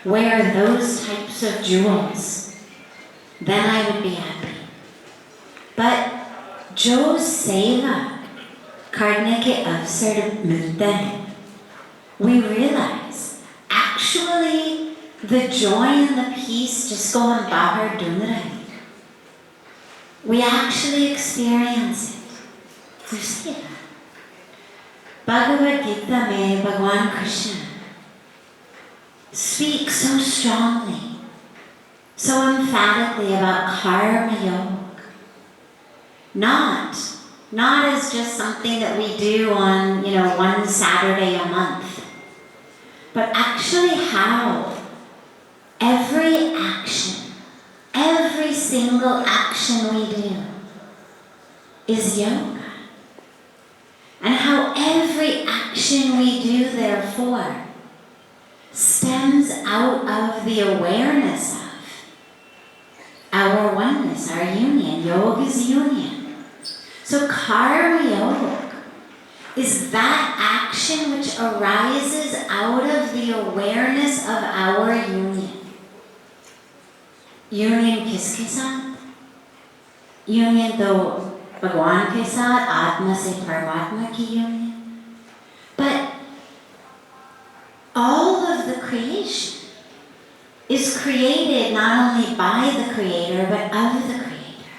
wear those types of jewels, then I would be happy. But जो सेवा करने के अवसर मिलते हैं, we realize actually the joy and the peace जिसको हम बाहर ढूंढ रहे हैं, we actually experience it through seva. Bhagavad Gita में भगवान Krishna speaks so strongly, so emphatically about karma yoga. Not as just something that we do on, one Saturday a month, but actually how every action, every single action we do is yoga. And how every action we do, therefore, stems out of the awareness of our oneness, our union. Yoga is union. So karma yoga is that action which arises out of the awareness of our union. Union किसके साथ? Union तो भगवान के साथ, आत्मा से परमात्मा की union. But all of the creation is created not only by the Creator, but of the Creator.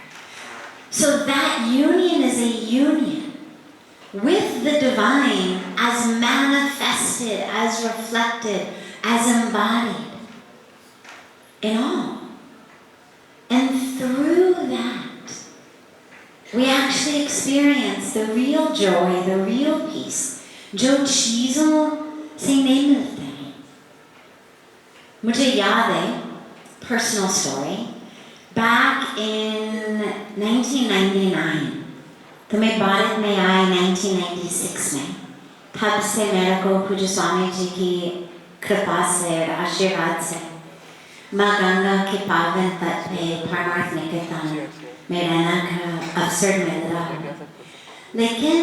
So that union is a union with the divine as manifested, as reflected, as embodied in all. actually experience the real joy, the real peace, जो चीज़ों से नहीं मिलते हैं. मुझे याद है, personal story, back in 1999, तो मैं भारत में आई 1996 में. तब से मेरे को पूज्य स्वामी जी की कृपा से और आशीर्वाद से माँ गंगा के पावन तट पे परमार्थ निकेतन में रहने का अवसर मिल रहा है. लेकिन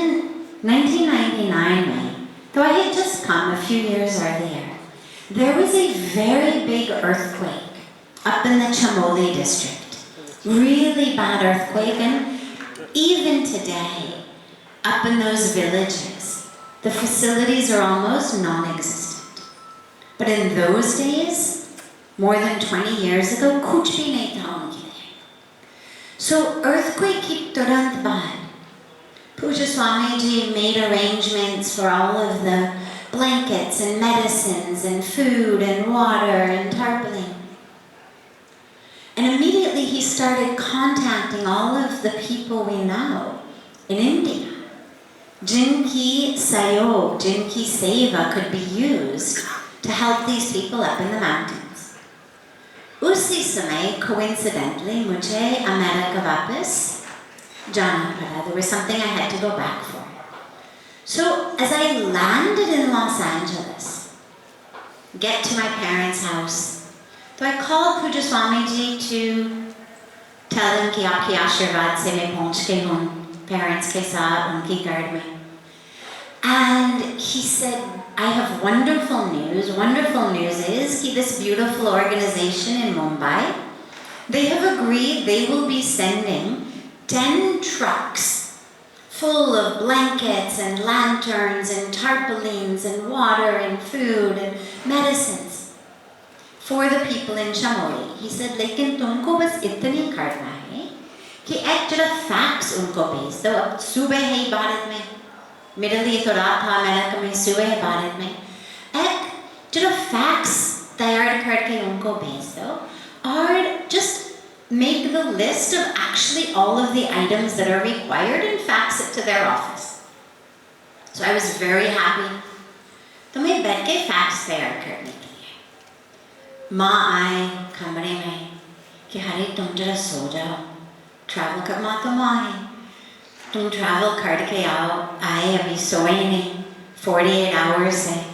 1999 में, तो I had just come a few years earlier, there was a very big earthquake up in the Chamoli district. Really bad earthquake, and even today, up in those villages, the facilities are almost non-existent. But in those days, more than 20 years ago, कुछ भी नहीं था उनके लिए. So earthquake की तुरंत बाद, Pujya Swami Ji made arrangements for all of the blankets and medicines and food and water and tarpaulin. And immediately he started contacting all of the people we know in India. Jinki Sayog, Jinki Seva could be used to help these people up in the mountains. Usi samay, coincidentally, mujhe America vapas jana pada. There was something I had to go back for. So as I landed in Los Angeles, get to my parents' house, so I called Pujya Swami Ji to tell him कि आपकी आशीर्वाद से मैं पहुंच गई हूँ parents के साथ उनकी घर में. And he said, I have wonderful news. Wonderful news is that this beautiful organization in Mumbai, they have agreed they will be sending 10 trucks full of blankets and lanterns and tarpaulins and water and food and medicines for the people in Chamoli. He said, लेकिन तुमको बस इतनी करना है कि एक जरा fax उनको भेज दो. अब सुबह है भारत में, मेरे लिए तो रात था, अमेरिका में सुबह है भारत में. एक जरा fax तैयार करके उनको भेज दो और just make the list of actually all of the items that are required and fax it to their office. So I was very happy. तो मैं बैठ के fax तैयार करने के लिए. माँ आए कमरे में कि हरे तुम जरा सो जाओ, travel कर. माँ तो माँ है, तुम travel करके आओ, आए अभी सोए नहीं 48 hours है,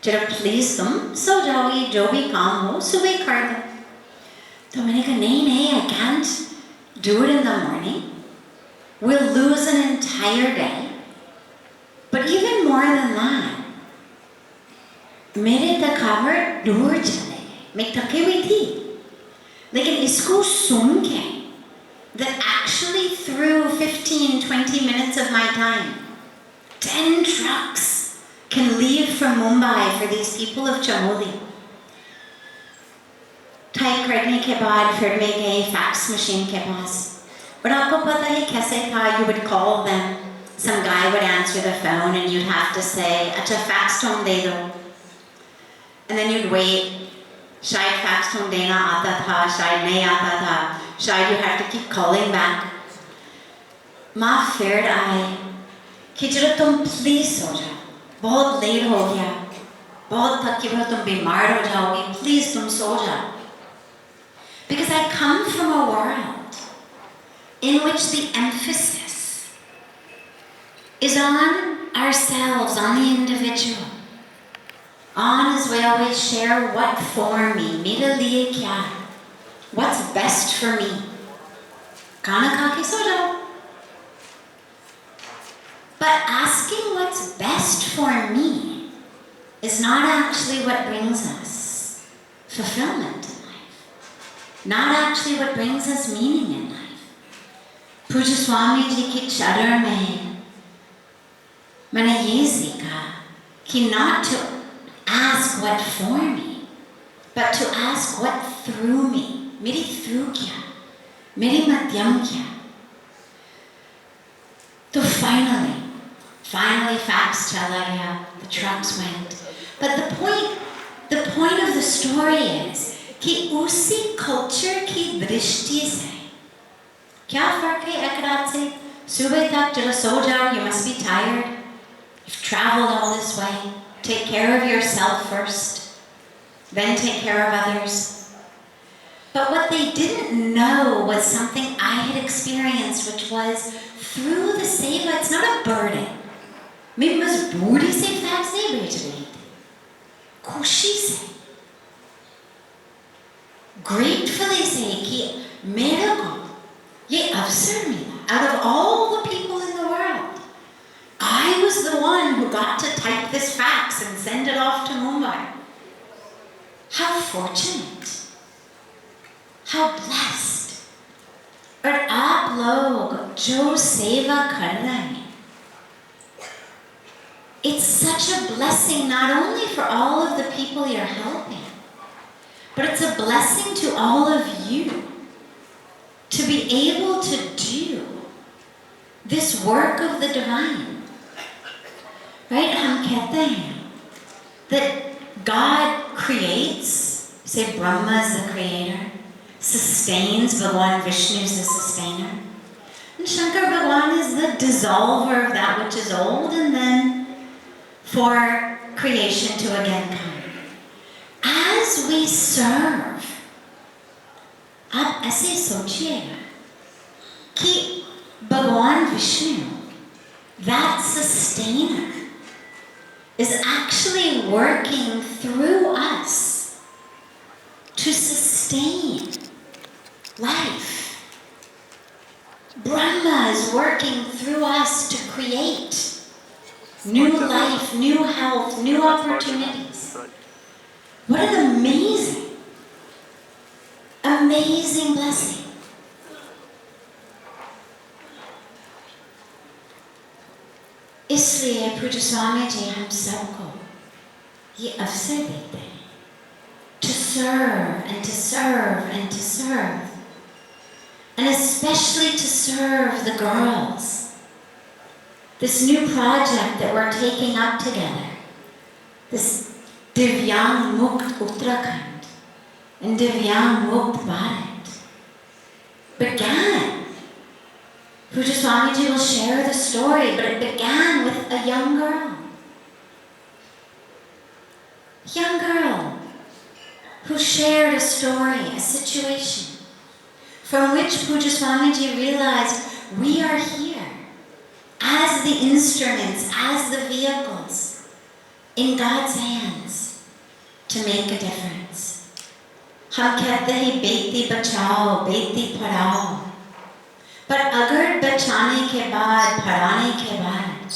जरा please तुम सो जाओ, ये जो भी काम हो सुबह कर दो. तो मैंने कहा नहीं, I can't do it in the morning. We'll lose an entire day. But even more than that, मेरे थकावट दूर चले गए. मैं थकी हुई थी, लेकिन इसको सुन के that actually through 15-20 minutes of my time, 10 trucks can leave from Mumbai for these people of Chamoli. Type करने के बाद फिर मैं गई फैक्स मशीन के पास. और आपको पता है कैसे था? You would call them, some guy would answer the phone and you'd have to say, अच्छा फैक्स तुम दे दो. And then you'd wait. शायद फैक्स तुम देना आता था, शायद नहीं आता था, शायद you have to keep calling back. माँ फिर आए कि जरा तुम प्लीज सो जाओ, बहुत लेट हो गया, बहुत थकी हो, तुम बीमार हो जाओगी, प्लीज तुम सो जाओ. Because I come from a world in which the emphasis is on ourselves, on the individual. On, as we always share, what for me, मेरे लिए क्या, what's best for me. खाना खा के सो जाओ. But asking what's best for me is not actually what brings us fulfillment. Not actually what brings us meaning in life. Pujya Swami Ji ki charan mein मैंने ये सीखा कि not to ask what for me, but to ask what through me. मेरी through क्या, मेरी मध्यम क्या. तो finally fax चला गया, the trucks went. But the point of the story is कि उसी कल्चर की दृष्टि से क्या फर्क है एक रात से सुबह तक चलो सो जाओ, you must be tired. You've traveled all this way. Take care of yourself first, then take care of others. But what they didn't know was something I had experienced, which was through the seva, it's not a burden. मैं मजबूरी से facts नहीं बेच रही थी, खुशी से, gratefully से कि मेरे को ये अवसर मिला. Out of all the people in the world, I was the one who got to type this fax and send it off to Mumbai. How fortunate. How blessed. और आप लोग जो सेवा कर रहे हैं, it's such a blessing not only for all of the people you're helping, but it's a blessing to all of you to be able to do this work of the divine. Right? हम कहते हैं that God creates, say Brahma is the creator, sustains, Bhagavan Vishnu is the sustainer, and Shankar Bhagavan is the dissolver of that which is old, and then for creation to again come. As we serve, आप ऐसे सोचिएगा कि भगवान Vishnu, that sustainer, is actually working through us to sustain life. Brahma is working through us to create new life, new health, new opportunities. What an amazing, amazing blessing. इसलिए पूज्य स्वामी जी हम सबको ये अवसर देते हैं to serve and to serve and to serve, and especially to serve the girls. This new project that we're taking up together, this Divyang Mukt Uttarakhand and Divyang Mukt Bharat, began. Pujya Swamiji will share the story, but it began with a young girl. Young girl who shared a story, a situation, from which Pujya Swamiji realized we are here as the instruments, as the vehicles in God's hands to make a difference. हम कहते हैं बेटी बचाओ, बेटी पढ़ाओ, पर अगर बचाने के बाद, पढ़ाने के बाद,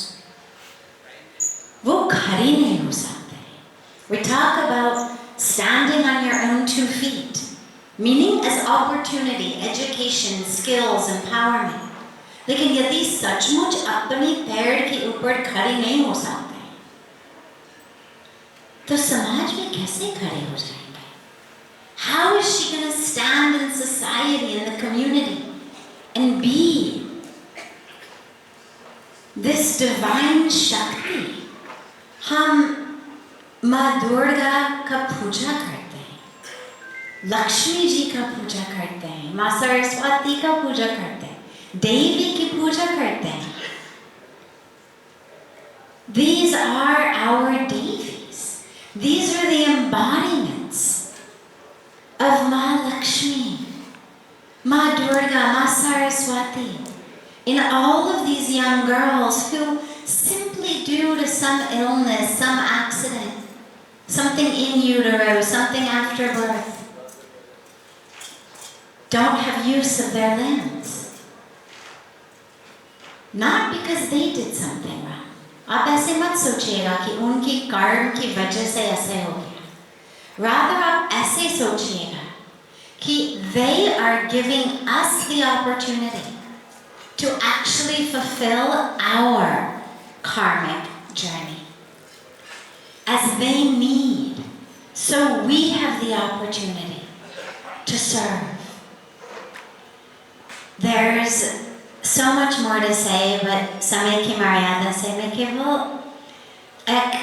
वो खड़ी नहीं हो सकते. We talk about standing on your own 2 feet, meaning as opportunity, education, skills, empowerment. लेकिन यदि सचमुच अपनी पैर के ऊपर खड़ी नहीं हो सकते, तो समाज में कैसे खड़े हो जाएंगे? How is she going to stand in society, in the community, and be this divine Shakti? हम माँ दुर्गा का पूजा करते हैं, लक्ष्मी जी का पूजा करते हैं, माँ सरस्वती का पूजा करते हैं, देवी की पूजा करते हैं. These are our deities. These are the embodiments of Ma Lakshmi, Ma Durga, Ma Saraswati, in all of these young girls who simply due to some illness, some accident, something in utero, something after birth, don't have use of their limbs. Not because they did something wrong. आप ऐसे मत सोचिएगा कि उनकी कर्म की वजह से ऐसे हो गया. Rather आप ऐसे सोचिएगा कि they are giving us the opportunity to actually fulfill our karmic journey as they need, so we have the opportunity to serve. There's so much more to say, but समय की मर्यादा से मैं केवल एक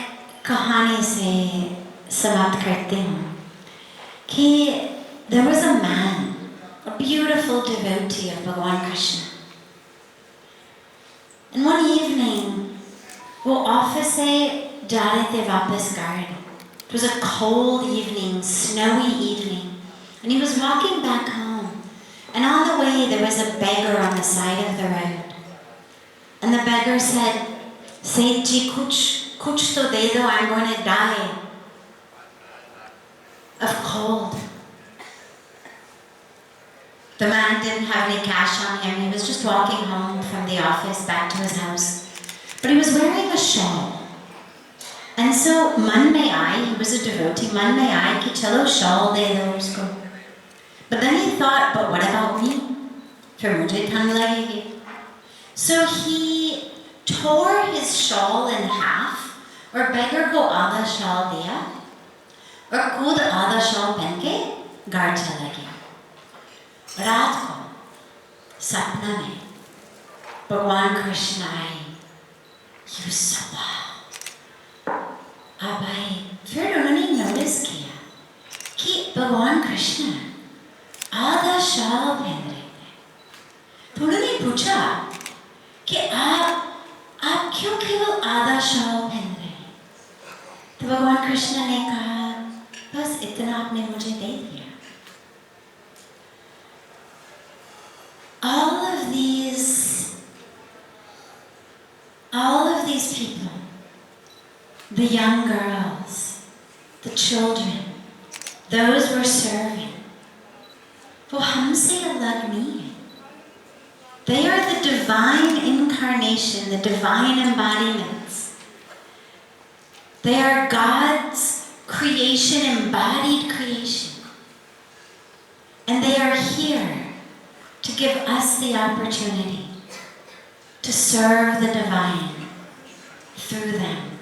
कहानी से समाप्त करती हूँ कि there was a man, a beautiful devotee of Bhagavan Krishna. And one evening, वो ऑफिस से जा रहे थे वापस घर. It was a cold evening, snowy evening, and he was walking back home. And on the way, there was a beggar on the side of the road. And the beggar said, "Seth ji, kuch to de do, I'm going to die of cold." The man didn't have any cash on him. He was just walking home from the office back to his house. But he was wearing a shawl. And so, man mein aaye, he was a devotee, man mein aaye ki chalo shawl de do usko. But then he thought, but what about me? Fir mujhe thand lagegi. So he tore his shawl in half, और beggar को आधा shawl दिया, और खुद आधा shawl पहन के घर चला गया. रात को सपना में भगवान कृष्ण आए. He was so wow. अब आए, फिर उन्होंने नोटिस किया कि भगवान कृष्ण आधा शाल पहन रहे थे. तो उन्होंने पूछा कि आप क्यों केवल आधा शाल पहन रहे हैं? तो भगवान कृष्ण ने कहा, बस इतना आपने मुझे दे दिया. All of these people, the young girls, the children, those we're serving, वो हमसे अलग नहीं है. They are the divine incarnation, the divine embodiments. They are God's creation, embodied creation. And they are here to give us the opportunity to serve the divine through them.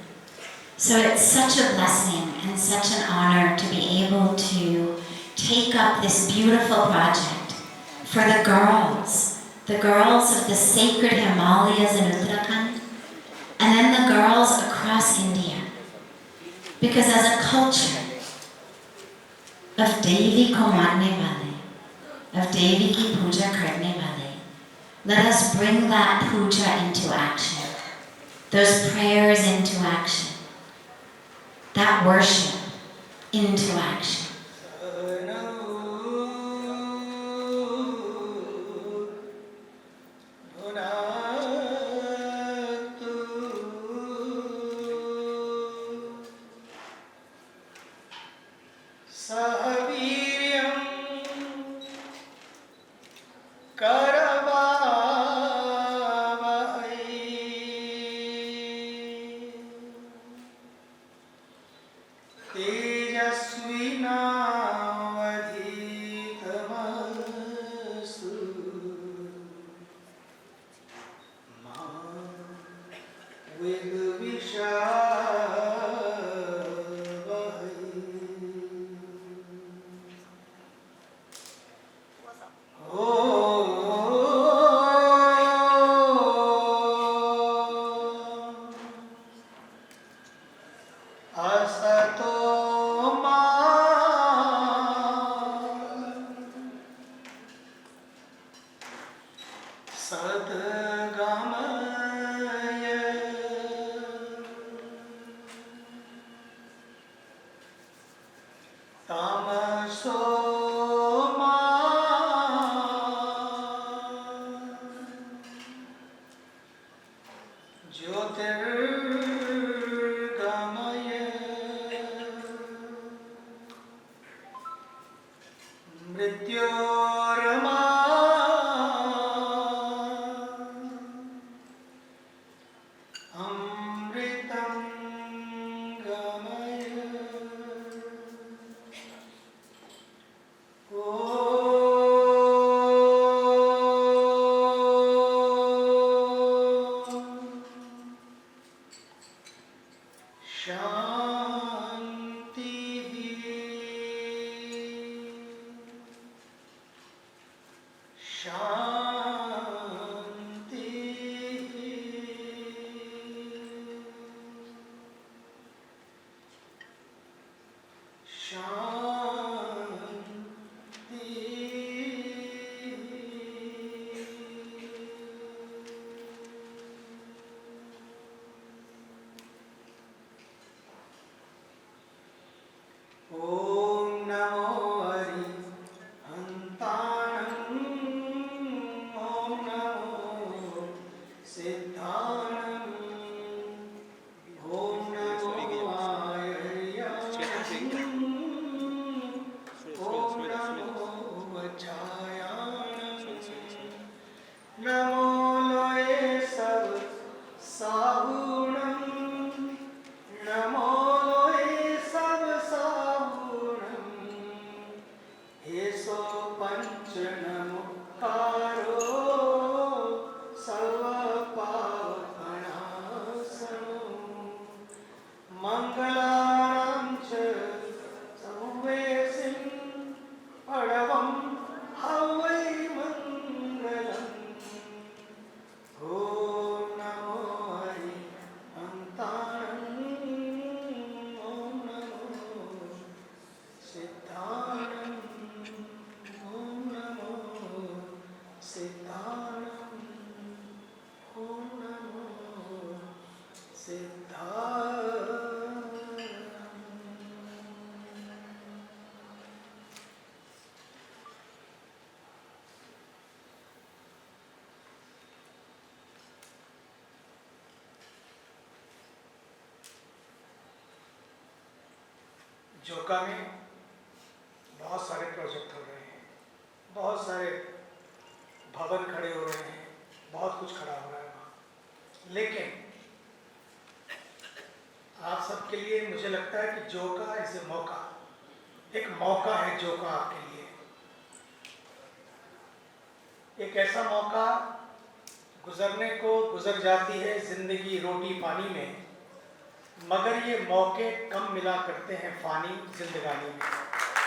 So it's such a blessing and such an honor to be able to take up this beautiful project for the girls of the sacred Himalayas in Uttarakhand, and then the girls across India. Because as a culture of Devi ko manne wale, of Devi ki puja karne wale, let us bring that puja into action, those prayers into action, that worship into action. नमुत्तारो सर्वपापनाशनो मङ्गलानां च संवेसिं पडवं हवै मङ्गलम् ॐ नमो हरिहन्ताणम् ॐ नमो सिद्धाणम् ॐ नमो सिद्धाणम् ॐ नमो सिद्धाणम्। जोका में बहुत सारे project हो रहे हैं, बहुत सारे भवन खड़े हो रहे हैं, बहुत कुछ खड़ा हो रहा है वहाँ। लेकिन आप सबके लिए मुझे लगता है कि जोका इज ए मौका, एक मौका है जोका आपके लिए, एक ऐसा मौका गुजरने को गुजर जाती है जिंदगी रोटी पानी में, मगर ये मौके कम मिला करते हैं फानी जिंदगानी में।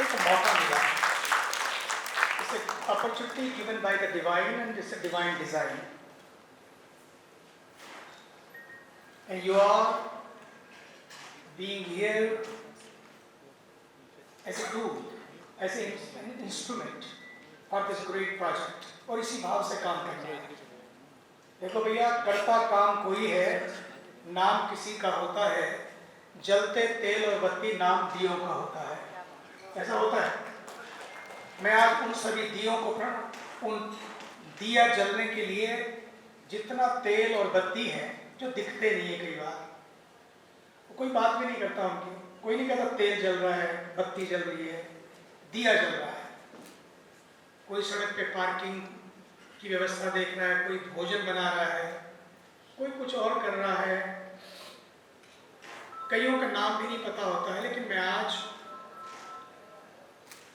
एक मौका मिला, it's an opportunity given by the divine and it's a divine design, and you are being here as a tool, as an instrument for this great project, और इसी भाव से काम करना है। देखो भैया, करता काम कोई है, नाम किसी का होता है, जलते तेल और बत्ती नाम दियों का होता है, ऐसा होता है। मैं आज उन सभी दियों को उन दिया जलने के लिए जितना तेल और बत्ती है जो दिखते नहीं है, कई बार कोई बात भी नहीं करता उनकी, कोई नहीं कहता तेल जल रहा है, बत्ती जल रही है, दिया जल रहा है। कोई सड़क पे पार्किंग की व्यवस्था देख रहा है, कोई भोजन बना रहा है, कोई कुछ और कर रहा है, कईयों का नाम भी नहीं पता होता है। लेकिन मैं आज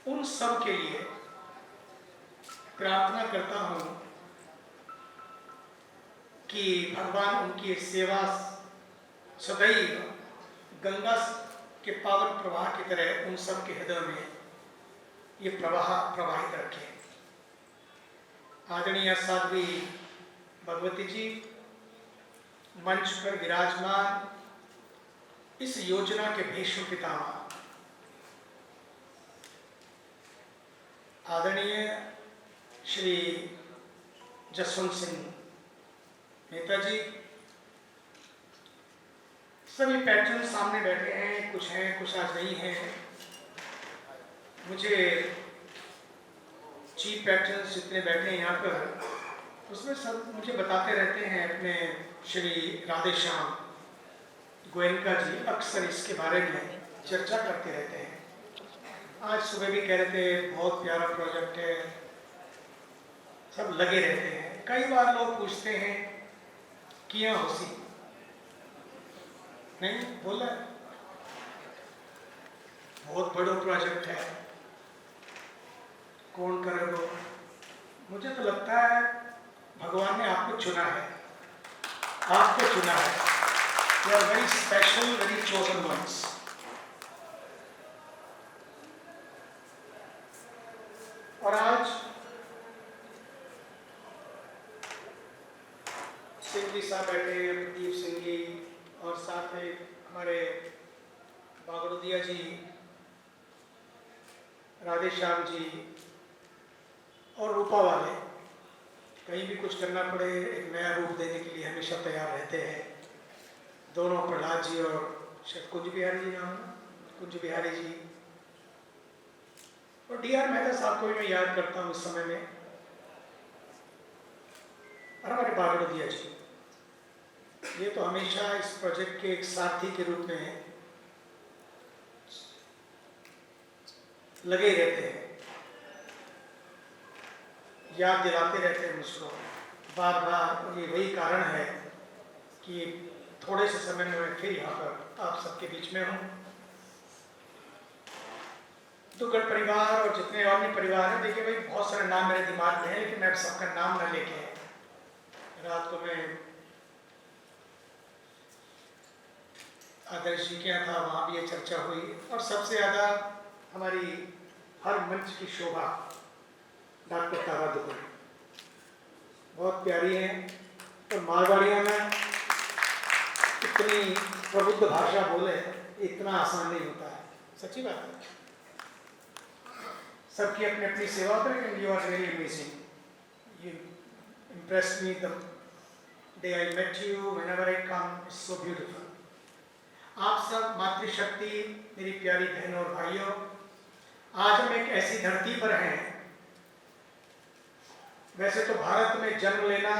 उन सब के लिए प्रार्थना करता हूँ कि भगवान उनकी सेवा सदैव गंगा के पावन प्रवाह की तरह उन सब के हृदय में ये प्रवाहित रखे। आदरणीय साध्वी भगवती जी मंच पर विराजमान इस योजना के भीष्म पितामह आदरणीय श्री जसवंत सिंह मेहता जी, सभी पैट्रन सामने बैठे हैं, कुछ हैं कुछ आज नहीं हैं। मुझे चीफ पैट्रन जितने बैठे हैं यहाँ पर, उसमें सब मुझे बताते रहते हैं, अपने श्री राधेश्याम गोयनका जी अक्सर इसके बारे में चर्चा करते रहते हैं। आज सुबह भी कह रहे थे बहुत प्यारा प्रोजेक्ट है, सब लगे रहते हैं। कई बार लोग पूछते हैं किया होसी नहीं बोला, बहुत बड़ा प्रोजेक्ट है, कौन करेगा। मुझे तो लगता है भगवान ने आपको चुना है, आपको चुना है। You are very special, very chosen ones. और आज सिंह जी साहब बैठे हैं, प्रदीप सिंह जी, और साथ में हमारे बागड़ोदिया जी, राधेश्याम जी और रूपा वाले। कहीं भी कुछ करना पड़े, एक नया रूप देने के लिए हमेशा तैयार रहते हैं। दोनों प्रहलाद जी और शायद कुंज बिहारी जी, नाम कुंज बिहारी जी, और D.R. मेहता साहब को भी मैं याद करता हूँ इस समय में, और हमारे बागड़ोदिया जी। ये तो हमेशा इस प्रोजेक्ट के एक साथी के रूप में लगे रहते हैं, याद दिलाते रहते हैं मुझको बार बार। और ये वही कारण है कि थोड़े से समय में मैं फिर यहाँ पर आप सबके बीच में हूँ। दुग्गल परिवार और जितने अन्य परिवार हैं, देखिए भाई बहुत सारे नाम मेरे दिमाग में है, लेकिन मैं सबका नाम ना लेके रात को मैं आदर्श जी के यहाँ था, वहाँ भी ये चर्चा हुई। और सबसे ज़्यादा हमारी हर मंच की शोभा डॉक्टर तारा दुग्गल बहुत प्यारी हैं, और मारवाड़ियों में इतनी प्रबुद्ध भाषा बोले इतना आसान नहीं होता है, सच्ची बात है। सबकी अपनी अपनी सेवा पर, लेकिन you are really amazing. You impressed me the day I met you, whenever I come, it's so beautiful. आप सब मातृशक्ति, मेरी प्यारी बहनों और भाइयों, आज हम एक ऐसी धरती पर हैं। वैसे तो भारत में जन्म लेना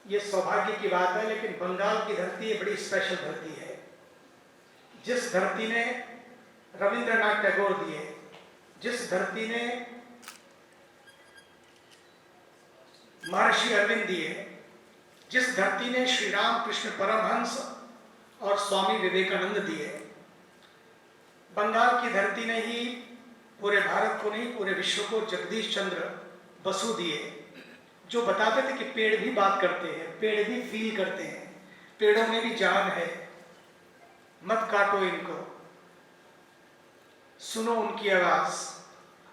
ये सौभाग्य की बात है, लेकिन बंगाल की धरती ये बड़ी स्पेशल धरती है, जिस धरती ने रविंद्रनाथ टैगोर दिए, जिस धरती ने महर्षि अरविंद दिए, जिस धरती ने श्री राम कृष्ण परमहंस और स्वामी विवेकानंद दिए। बंगाल की धरती ने ही पूरे भारत को नहीं, पूरे विश्व को जगदीश चंद्र बसु दिए, जो बताते थे कि पेड़ भी बात करते हैं, पेड़ भी फील करते हैं, पेड़ों में भी जान है, मत काटो इनको, सुनो उनकी आवाज।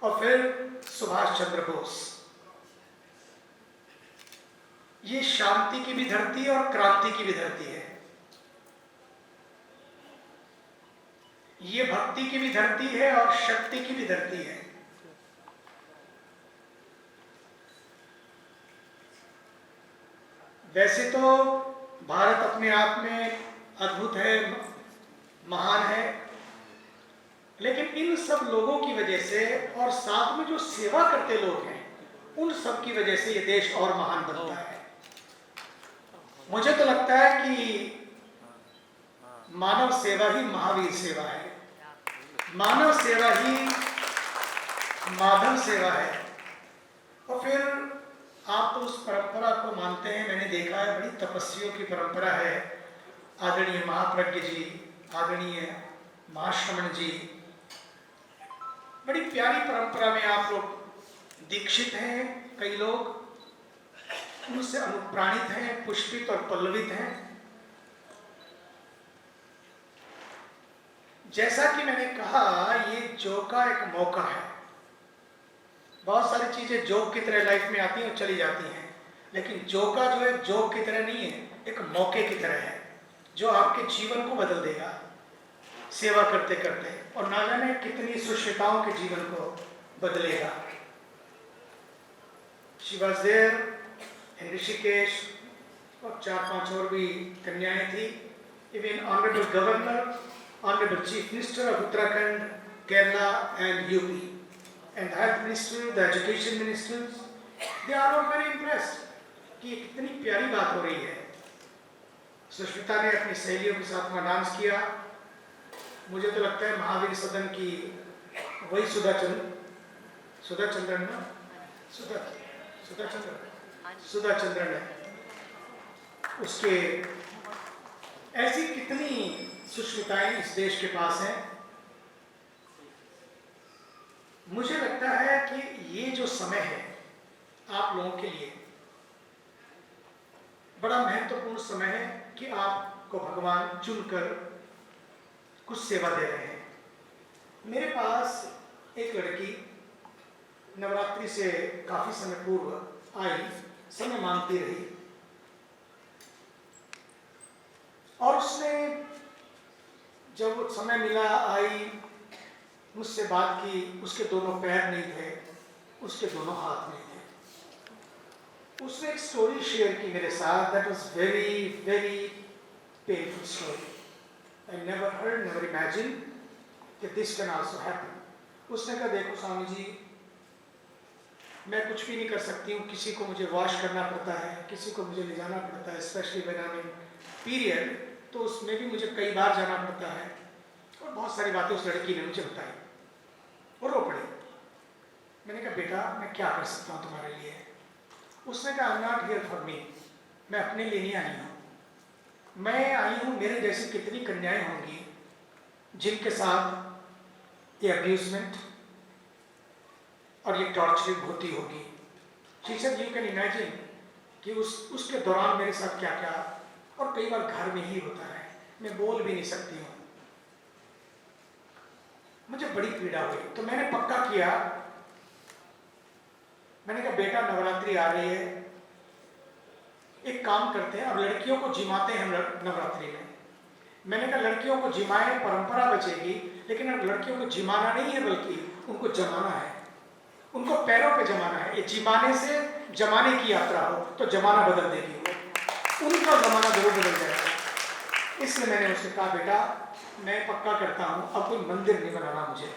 और फिर सुभाष चंद्र बोस, ये शांति की भी धरती है और क्रांति की भी धरती है, ये भक्ति की भी धरती है और शक्ति की भी धरती है। वैसे तो भारत अपने आप में अद्भुत है, महान है, लेकिन इन सब लोगों की वजह से और साथ में जो सेवा करते लोग हैं, उन सब की वजह से ये देश और महान बनता है। मुझे तो लगता है कि मानव सेवा ही महावीर सेवा है, मानव सेवा ही माधव सेवा है। और फिर आप तो उस परंपरा को मानते हैं, मैंने देखा है, बड़ी तपस्वियों की परंपरा है। आदरणीय महाप्रज्ञ जी, आदरणीय महाश्रमण जी, बड़ी प्यारी परंपरा में आप लोग दीक्षित हैं। कई लोग उनसे अनुप्राणित हैं, पुष्पित और पल्लवित हैं। जैसा कि मैंने कहा, ये जोक का एक मौका है। बहुत सारी चीजें जोक की तरह लाइफ में आती हैं और चली जाती हैं, लेकिन जोका जो है जोक की तरह नहीं है, एक मौके की तरह है, जो आपके जीवन को बदल देगा सेवा करते करते, और ना जाने कितनी सुश्रिताओं के जीवन को बदलेगा। She was there in Rishikesh, और 4-5 और भी कन्याएं थी। Even Honorable Governor, Honorable Chief Minister of Uttarakhand, Kerala and UP, and the Health Minister, the Education Ministers, they are all very impressed कि कितनी प्यारी बात हो रही है। सुष्मिता ने अपनी सहेलियों के साथ में डांस किया। मुझे तो लगता है महावीर सदन की वही सुधा चंद्रन है, उसके ऐसी कितनी सुष्मिताएं इस देश के पास हैं। मुझे लगता है कि ये जो समय है आप लोगों के लिए बड़ा महत्वपूर्ण समय है कि आपको भगवान चुनकर कुछ सेवा दे रहे हैं। मेरे पास एक लड़की नवरात्रि से काफी समय पूर्व आई, समय मांगती रही, और उसने जब वो समय मिला आई, मुझसे बात की। उसके दोनों पैर नहीं थे, उसके दोनों हाथ नहीं थे। उसने एक स्टोरी शेयर की मेरे साथ, that was very very painful story. I never heard, never imagine कि दिस कैन आल्सो हैपन। उसने कहा, देखो स्वामी जी, मैं कुछ भी नहीं कर सकती हूँ, किसी को मुझे वॉश करना पड़ता है, किसी को मुझे ले जाना पड़ता है, specially when I am in period, तो उसमें भी मुझे कई बार जाना पड़ता है। और बहुत सारी बातें उस लड़की ने मुझे बताई और रो पड़ी। मैंने कहा, बेटा मैं क्या कर सकता हूँ तुम्हारे लिए? उसने कहा, I am not here for me, मैं अपने लिए नहीं आई हूँ, मैं आई हूँ, मेरे जैसी कितनी कन्याएं होंगी जिनके साथ ये अब्यूजमेंट और ये टॉर्चरिंग होती होगी। She said you can imagine कि उसके दौरान मेरे साथ क्या क्या, और कई बार घर में ही होता है, मैं बोल भी नहीं सकती हूँ, मुझे बड़ी पीड़ा हुई। तो मैंने पक्का किया, मैंने कहा बेटा नवरात्रि आ रही है, एक काम करते हैं, अब लड़कियों को जिमाते हैं नवरात्रि में। मैंने कहा लड़कियों को जिमाए, परंपरा बचेगी, लेकिन अब लड़कियों को जिमाना नहीं है बल्कि उनको जमाना है, उनको पैरों पे जमाना है। ये जिमाने से जमाने की यात्रा हो तो जमाना बदल देगी वो, उनका जमाना जरूर बदल जाएगा। इसलिए मैंने उससे कहा बेटा मैं पक्का करता हूँ, अब कोई मंदिर नहीं बनाना मुझे,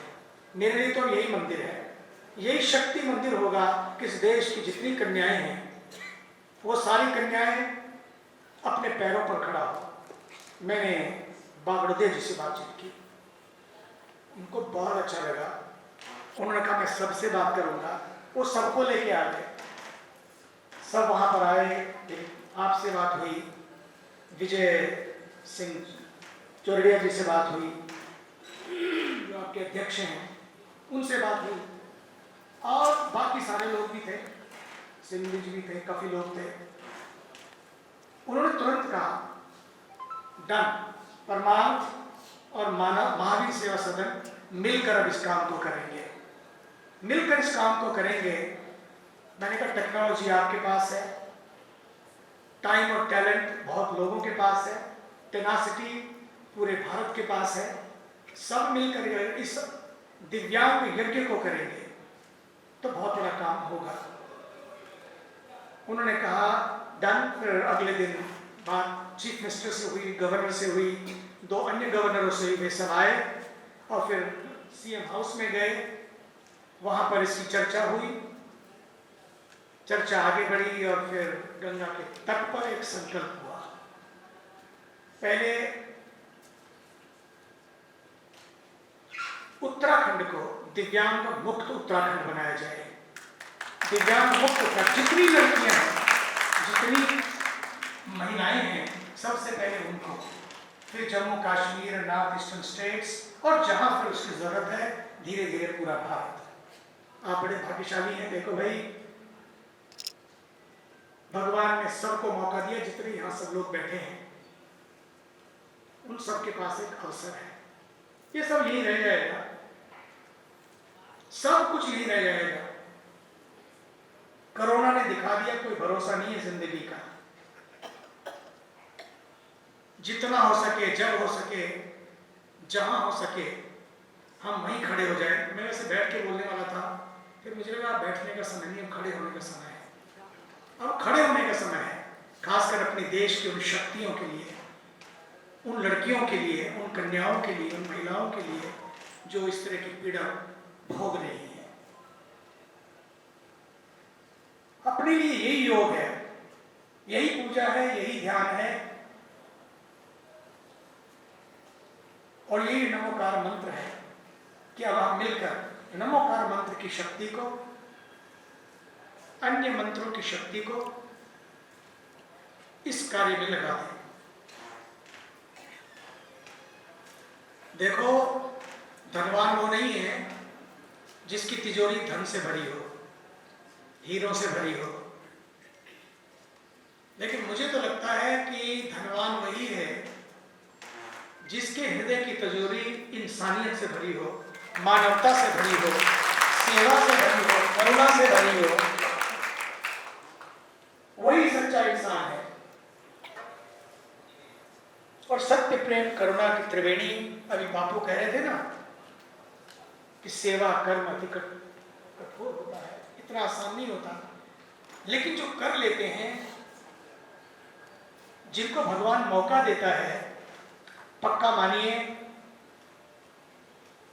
मेरे लिए तो यही मंदिर है, यही शक्ति मंदिर होगा कि इस देश की जितनी कन्याएं हैं वो सारी कन्याएं अपने पैरों पर खड़ा हो। मैंने बागड़देव जी से बातचीत की, उनको बहुत अच्छा लगा, उन्होंने कहा मैं सबसे बात करूंगा, वो सबको लेके आ गए, सब वहां पर आए, आपसे बात हुई, विजय सिंह चौरड़िया जी से बात हुई, जो आपके अध्यक्ष हैं उनसे बात हुई, और बाकी सारे लोग भी थे, सिंह जी भी थे, काफी लोग थे। उन्होंने तुरंत कहा डन, परमार्थ और मानव महावीर सेवा सदन मिलकर अब इस काम को करेंगे, मिलकर इस काम को करेंगे। मैंने कहा टेक्नोलॉजी आपके पास है, टाइम और टैलेंट बहुत लोगों के पास है, टेनासिटी पूरे भारत के पास है, सब मिलकर इस दिव्यांग यज्ञ को करेंगे तो बहुत बड़ा काम होगा। उन्होंने कहा डन। फिर अगले दिन बात चीफ मिनिस्टर से हुई, गवर्नर से हुई, 2 अन्य गवर्नरों से हुई, वे सब आए और फिर सीएम हाउस में गए, वहां पर इसकी चर्चा हुई, चर्चा आगे बढ़ी और फिर गंगा के तट पर एक संकल्प हुआ। पहले उत्तराखंड को दिव्यांग मुक्त उत्तराखंड बनाया जाए, दिव्यांग मुक्त उत्तराखंड, जितनी लड़कियां हैं, जितनी महिलाएं हैं, सबसे पहले उनको, फिर Jammu Kashmir, north eastern states, और जहां फिर उसकी जरूरत है धीरे धीरे पूरा भारत। आप बड़े भाग्यशाली हैं। देखो भाई, भगवान ने सबको मौका दिया, जितने यहाँ सब लोग बैठे हैं उन सबके पास एक अवसर है। ये सब यही रह जाएगा, सब कुछ यही रह जाएगा। कोरोना ने दिखा दिया कोई भरोसा नहीं है जिंदगी का। जितना हो सके, जब हो सके, जहां हो सके, हम वहीं खड़े हो जाएं। मैं वैसे बैठ के बोलने वाला था, फिर मुझे लगा बैठने का समय नहीं, अब खड़े होने का समय है। अब खड़े होने का समय है, खासकर अपने देश की उन शक्तियों के लिए, उन लड़कियों के लिए, उन कन्याओं के लिए, उन महिलाओं के लिए जो इस तरह की पीड़ा भोग रही है। अपने लिए यही योग है, यही पूजा है, यही ध्यान है, और यही नमोकार मंत्र है कि अब हम मिलकर नमोकार मंत्र की शक्ति को, अन्य मंत्रों की शक्ति को इस कार्य में लगा दें। देखो, धनवान वो नहीं है जिसकी तिजोरी धन से भरी हो, हीरों से भरी हो, लेकिन मुझे तो लगता है कि धनवान वही है जिसके हृदय की तिजोरी इंसानियत से भरी हो, मानवता से भरी हो, सेवा से भरी हो, करुणा से भरी हो, वही सच्चा इंसान है। और सत्य, प्रेम, करुणा की त्रिवेणी, अभी बापू कह रहे थे ना कि सेवा कर्म अति कठोर होता है, इतना आसान नहीं होता, लेकिन जो कर लेते हैं, जिनको भगवान मौका देता है, पक्का मानिए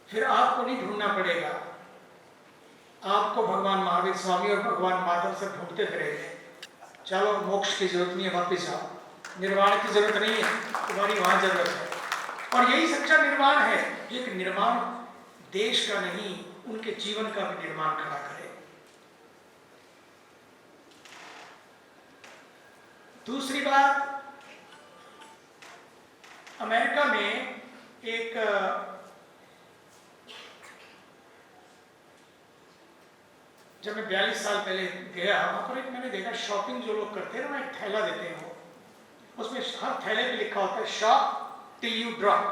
फिर आपको नहीं ढूंढना पड़ेगा, आपको भगवान महावीर स्वामी और भगवान माधव से ढूंढते फिरेंगे। चलो, मोक्ष की जरूरत नहीं है, वापिस जाओ, निर्वाण की जरूरत नहीं है, तुम्हारी वहां जरूरत है। और यही सच्चा निर्माण है, एक निर्माण देश का नहीं, उनके जीवन का भी निर्माण खड़ा करे। दूसरी बात, अमेरिका में एक जब मैं 42 साल पहले गया वहाँ पर एक मैंने देखा शॉपिंग जो लोग करते हैं ना, एक थैला देते हैं वो, उसमें हर थैले पे लिखा होता है shop till you drop,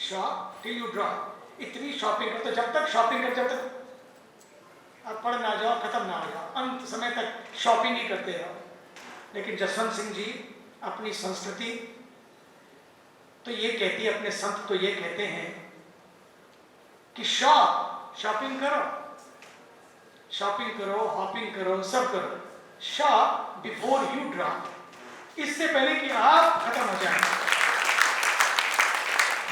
shop till you drop. इतनी शॉपिंग करते जब तक शॉपिंग करते जब तक आप पढ़ ना जाओ, खत्म ना हो जाओ, अंत समय तक शॉपिंग ही करते रहो। लेकिन जसवंत सिंह जी अपनी संस्कृति तो ये कहती है, अपने संत तो ये कहते हैं कि शॉपिंग करो, शॉपिंग करो, हॉपिंग करो, सब करो, शॉप बिफोर यू ड्रॉप, इससे पहले कि आप खत्म हो जाए।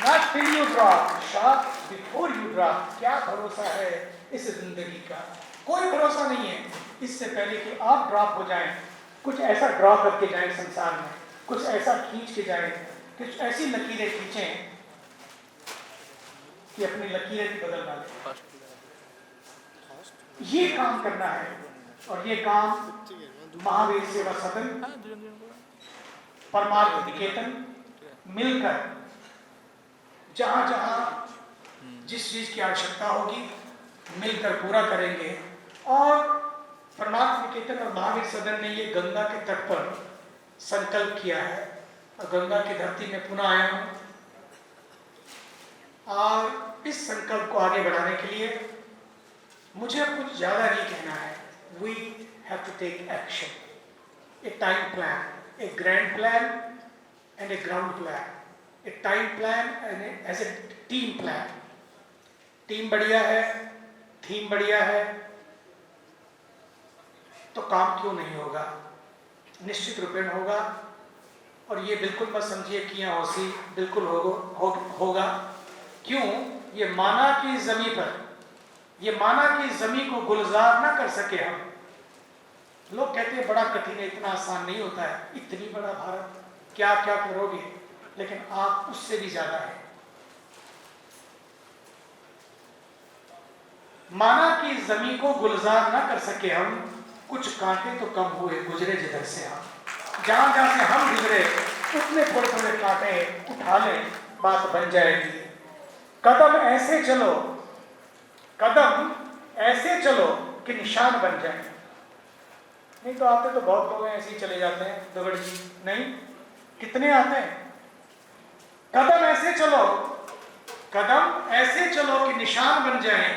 Not till you drop, shop before you drop. क्या भरोसा है इस जिंदगी का, कोई भरोसा नहीं है। इससे पहले कि आप ड्रॉप हो जाएं, कुछ ऐसा ड्रॉ करके जाएं संसार में, कुछ ऐसा खींच के जाएं, कुछ ऐसी लकीरें खींचें कि अपनी लकीरें भी बदल डालें। ये काम करना है और ये काम महावीर सेवा सदन, परमार्थ निकेतन मिलकर जहां जहां जिस चीज की आवश्यकता होगी मिलकर पूरा करेंगे। और परमार्थ निकेतन और महावीर सदन ने ये गंगा के तट पर संकल्प किया है और गंगा की धरती में पुनः आया हूं और इस संकल्प को आगे बढ़ाने के लिए मुझे अब कुछ ज्यादा नहीं कहना है। We have to take action, a time plan, a grand plan and a ground plan, a time plan and as a team plan. Team बढ़िया है, थीम बढ़िया है, तो काम क्यों नहीं होगा, निश्चित रूपेण होगा। और ये बिल्कुल मत समझिए कि यहाँ होशी बिल्कुल होगा। क्यों? ये माना की जमीन पर, ये माना की जमीन को गुलजार ना कर सके हम। लोग कहते हैं बड़ा कठिन है, इतना आसान नहीं होता है, इतनी बड़ा भारत क्या क्या करोगे, लेकिन आप उससे भी ज्यादा है। माना की जमीन को गुलजार ना कर सके हम, कुछ कांटे तो कम हुए गुजरे जिधर से हम। जहां जहां से हम गुजरे उतने थोड़े थोड़े कांटे उठा लें, बात बन जाएगी। कदम ऐसे चलो, कदम ऐसे चलो कि निशान बन जाए। नहीं तो आते तो बहुत लोग हैं ऐसे ही चले जाते हैं, दगड़ जी नहीं, कितने आते हैं। कदम ऐसे चलो, कदम ऐसे चलो कि निशान बन जाए,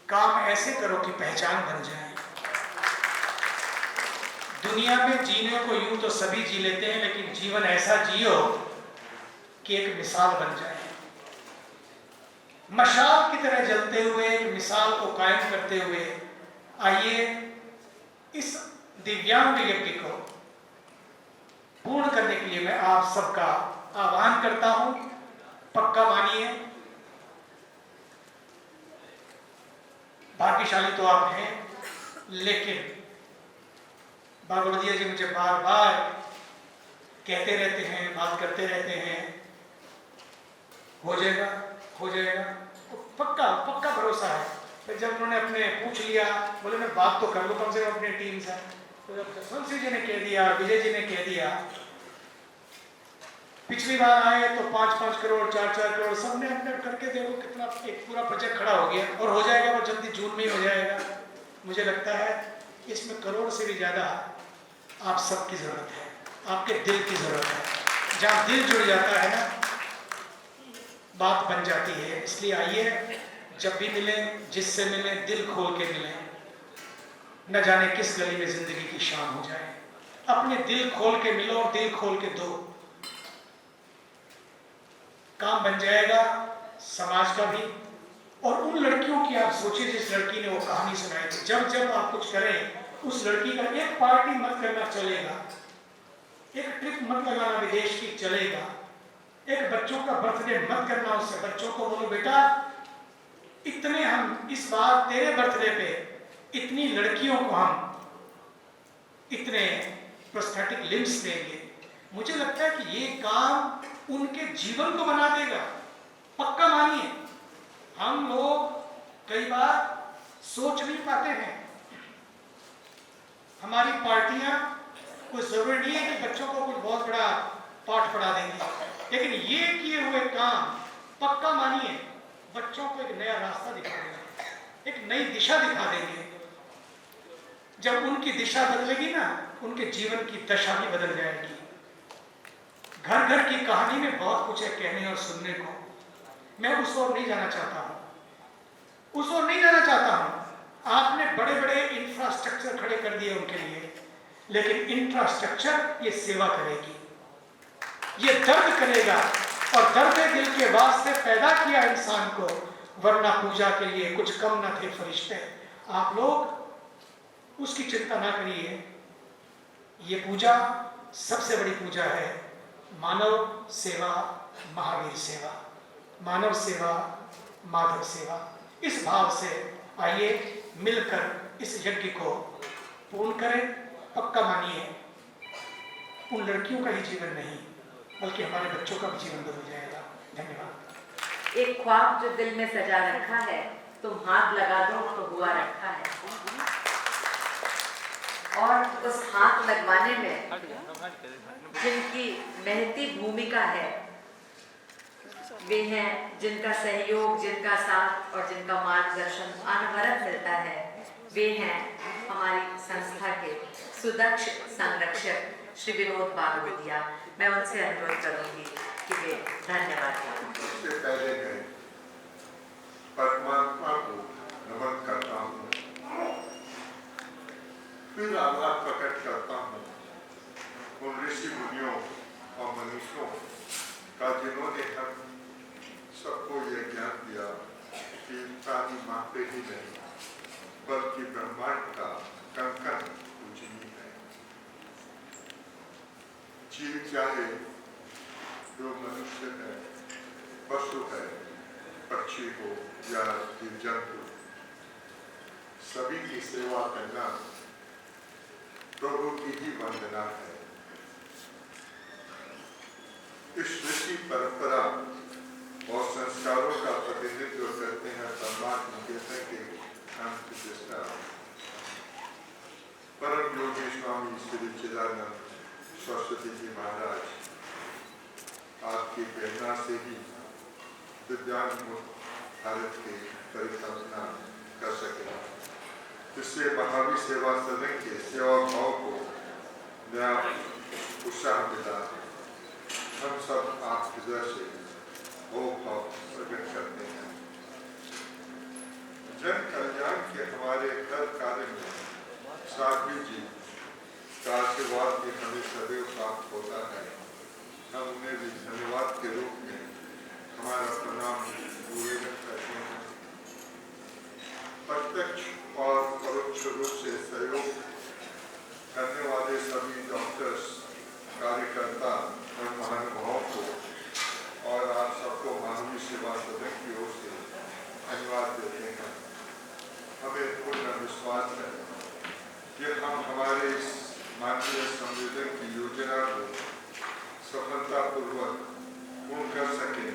काम ऐसे करो कि पहचान बन जाए। दुनिया में जीने को यूं तो सभी जी लेते हैं, लेकिन जीवन ऐसा जियो कि एक मिसाल बन जाए। मशाल की तरह जलते हुए एक मिसाल को कायम करते हुए आइए इस दिव्यांग यज्ञ को पूर्ण करने के लिए मैं आप सबका आह्वान करता हूं। पक्का मानिए, भाग्यशाली तो आप हैं, लेकिन बागवड़िया जी मुझे बार बार कहते रहते हैं, बात करते रहते हैं, हो जाएगा हो जाएगा, तो पक्का पक्का भरोसा है। फिर जब उन्होंने अपने पूछ लिया, बोले मैं बात तो कर लूँ कम से कम अपनी टीम से, तो जब जसवंत सिंह जी ने कह दिया, विजय जी ने कह दिया, पिछली बार आए तो 5-5 करोड़ 4-4 करोड़ सबने अपने करके देखो कितना एक पूरा प्रोजेक्ट खड़ा हो गया और हो जाएगा, वो जल्दी जून में ही हो जाएगा। मुझे लगता है इसमें करोड़ से भी ज्यादा आप सबकी जरूरत है, आपके दिल की जरूरत है। जहाँ दिल जुड़ जाता है ना, बात बन जाती है। इसलिए आइए जब भी मिले, जिससे मिले, दिल खोल के मिले। न जाने किस गली में जिंदगी की शाम हो जाए, अपने दिल खोल के मिलो और दिल खोल के दो, काम बन जाएगा समाज का भी। और उन लड़कियों की आप सोचिए जिस लड़की ने वो कहानी सुनाई थी, जब जब आप कुछ करें उस लड़की का एक पार्टी मत करना चलेगा, एक ट्रिप मत लगाना विदेश की चलेगा, एक बच्चों का बर्थडे मत करना, उससे बच्चों को बोलो बेटा इतने हम इस बार तेरे बर्थडे पे इतनी लड़कियों को हम इतने प्रोस्थेटिक लिम्स देंगे। मुझे लगता है कि ये काम उनके जीवन को बना देगा, पक्का मानिए। हम लोग कई बार सोच नहीं पाते हैं, हमारी पार्टियां कोई जरूरी नहीं है कि बच्चों को कुछ बहुत बड़ा पाठ पढ़ा देंगे, लेकिन ये किए हुए काम पक्का मानिए बच्चों को एक नया रास्ता दिखा देगा। एक नई दिशा दिखा देंगे। जब उनकी दिशा बदलेगी ना, उनके जीवन की दशा भी बदल जाएगी। घर घर की कहानी में बहुत कुछ है कहने और सुनने को। मैं उस ओर नहीं जाना चाहता हूँ, उस ओर नहीं जाना चाहता हूँ। आपने बड़े बड़े इंफ्रास्ट्रक्चर खड़े कर दिए उनके लिए, लेकिन इंफ्रास्ट्रक्चर ये सेवा करेगी, ये दर्द करेगा। और दर्द दिल के वास्ते पैदा किया इंसान को, वरना पूजा के लिए कुछ कम न थे फरिश्ते। आप लोग उसकी चिंता ना करिए। ये पूजा सबसे बड़ी पूजा है, मानव सेवा महावीर सेवा, मानव सेवा माधव सेवा। इस भाव से आइए मिलकर इस यज्ञ को पूर्ण करें। पक्का मानिए, उन लड़कियों का ही जीवन नहीं बल्कि हमारे बच्चों का भी जीवन बदल जाएगा। धन्यवाद। एक ख्वाब जो दिल में सजा रखा है, तुम हाथ लगा दो तो हुआ रखा है। और उस हाथ लगवाने में जिनकी महती भूमिका है, वे हैं जिनका सहयोग, जिनका साथ और जिनका मार्गदर्शन अनवरत मिलता है। वे हैं हमारी संस्था के सुदक्ष संरक्षक श्री विनोद बागवतिया। मैं उनसे अनुरोध करूंगी कि वे धन्यवाद दें। सबसे पहले मैं परमात्मा को नमन करता हूँ, फिर आभार प्रकट करता हूँ उन ऋषि मुनियों और मनुष्यों का जिन्होंने हम सबको यह ज्ञान दिया कि प्राणी मात्र ही नहीं बल्कि ब्रह्मांड का कंकण पूजनीय है। जीव चाहे जो मनुष्य है, पशु है, पक्षी हो या जीव जंतु, सभी की सेवा करना प्रभु की ही वंदना है। इस ऋषि परंपरा और संस्कारों का प्रतिनिधित्व करते हैं परमात्मा निकेतन के प्रतिष्ठा परम योगी स्वामी श्री चिदानंद सरस्वती जी महाराज। आपकी प्रेरणा से ही दिव्यांग मुक्त भारत की परिकल्पना कर सके, जिससे महावीर सेवा सदन के सेवा भाव को नया उत्साह मिला। हम सब आप हृदय से भाव प्रकट करते हैं। जन कल्याण के हमारे हर कार्य में साध्वी जी का आशीर्वाद भी हमें सदैव प्राप्त होता है। हम उन्हें भी धन्यवाद के रूप में हमारा प्रणाम निवेदन करते हैं। प्रत्यक्ष और परोक्ष रूप से सहयोग करने वाले सभी डॉक्टर्स, कार्यकर्ता और महानुभावों को और आप सबको मानवीय सेवा सदन की ओर से धन्यवाद देते हैं। हमें पूर्ण विश्वास है कि हम हमारे इस मानवीय संवेदन की योजना को सफलतापूर्वक पूर्ण कर सकें,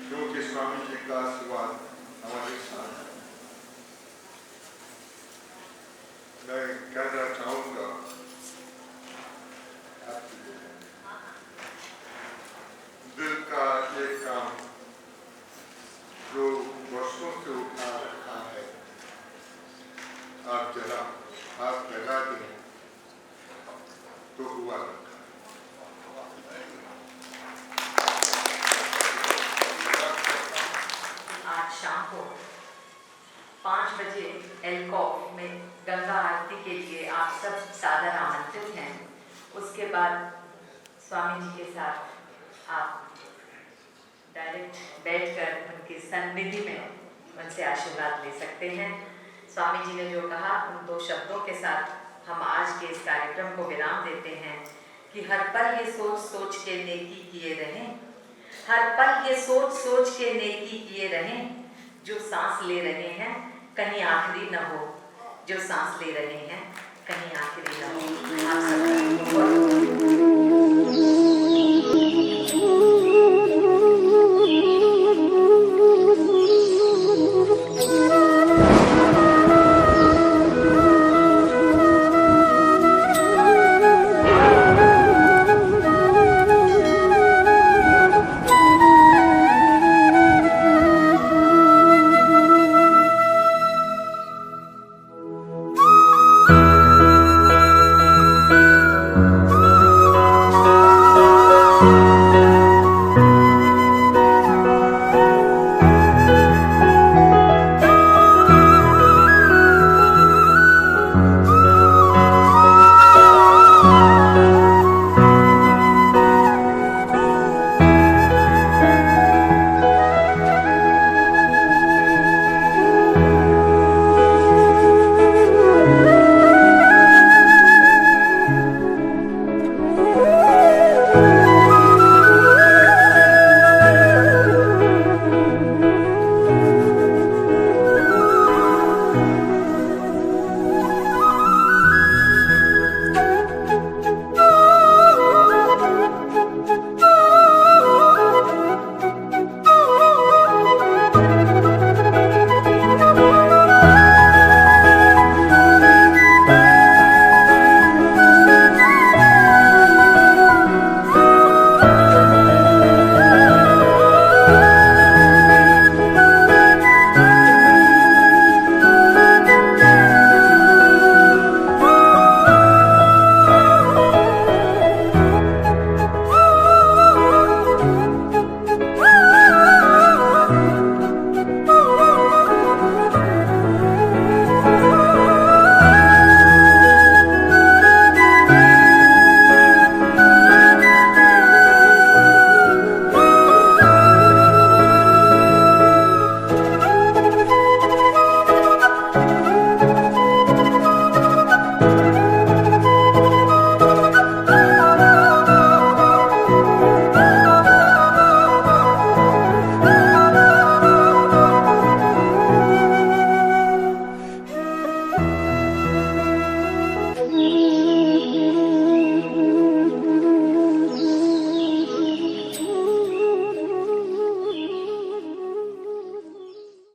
क्योंकि स्वामी जी का आशीर्वाद हमारे साथ है। मैं कहना चाहूँगा दिल का एक काम जो वर्षों से उठा रखा है, आप जरा हाथ लगा दें तो हुआ रखा। आज शाम को 5 बजे एल्कॉफ में गंगा आरती के लिए आप सब सादर आमंत्रित हैं। उसके बाद स्वामी जी के साथ आप डायरेक्ट बैठकर उनकी सन्निधि में उनसे आशीर्वाद ले सकते हैं। स्वामी जी ने जो कहा, उन 2 शब्दों के साथ हम आज के इस कार्यक्रम को विराम देते हैं कि हर पल ये सोच सोच के नेकी किए रहें, हर पल ये सोच सोच के नेकी किए रहें। जो सांस ले रहे हैं कहीं आखिरी न हो, जो सांस ले रहे हैं कहीं आखिरी न हो। आप सबको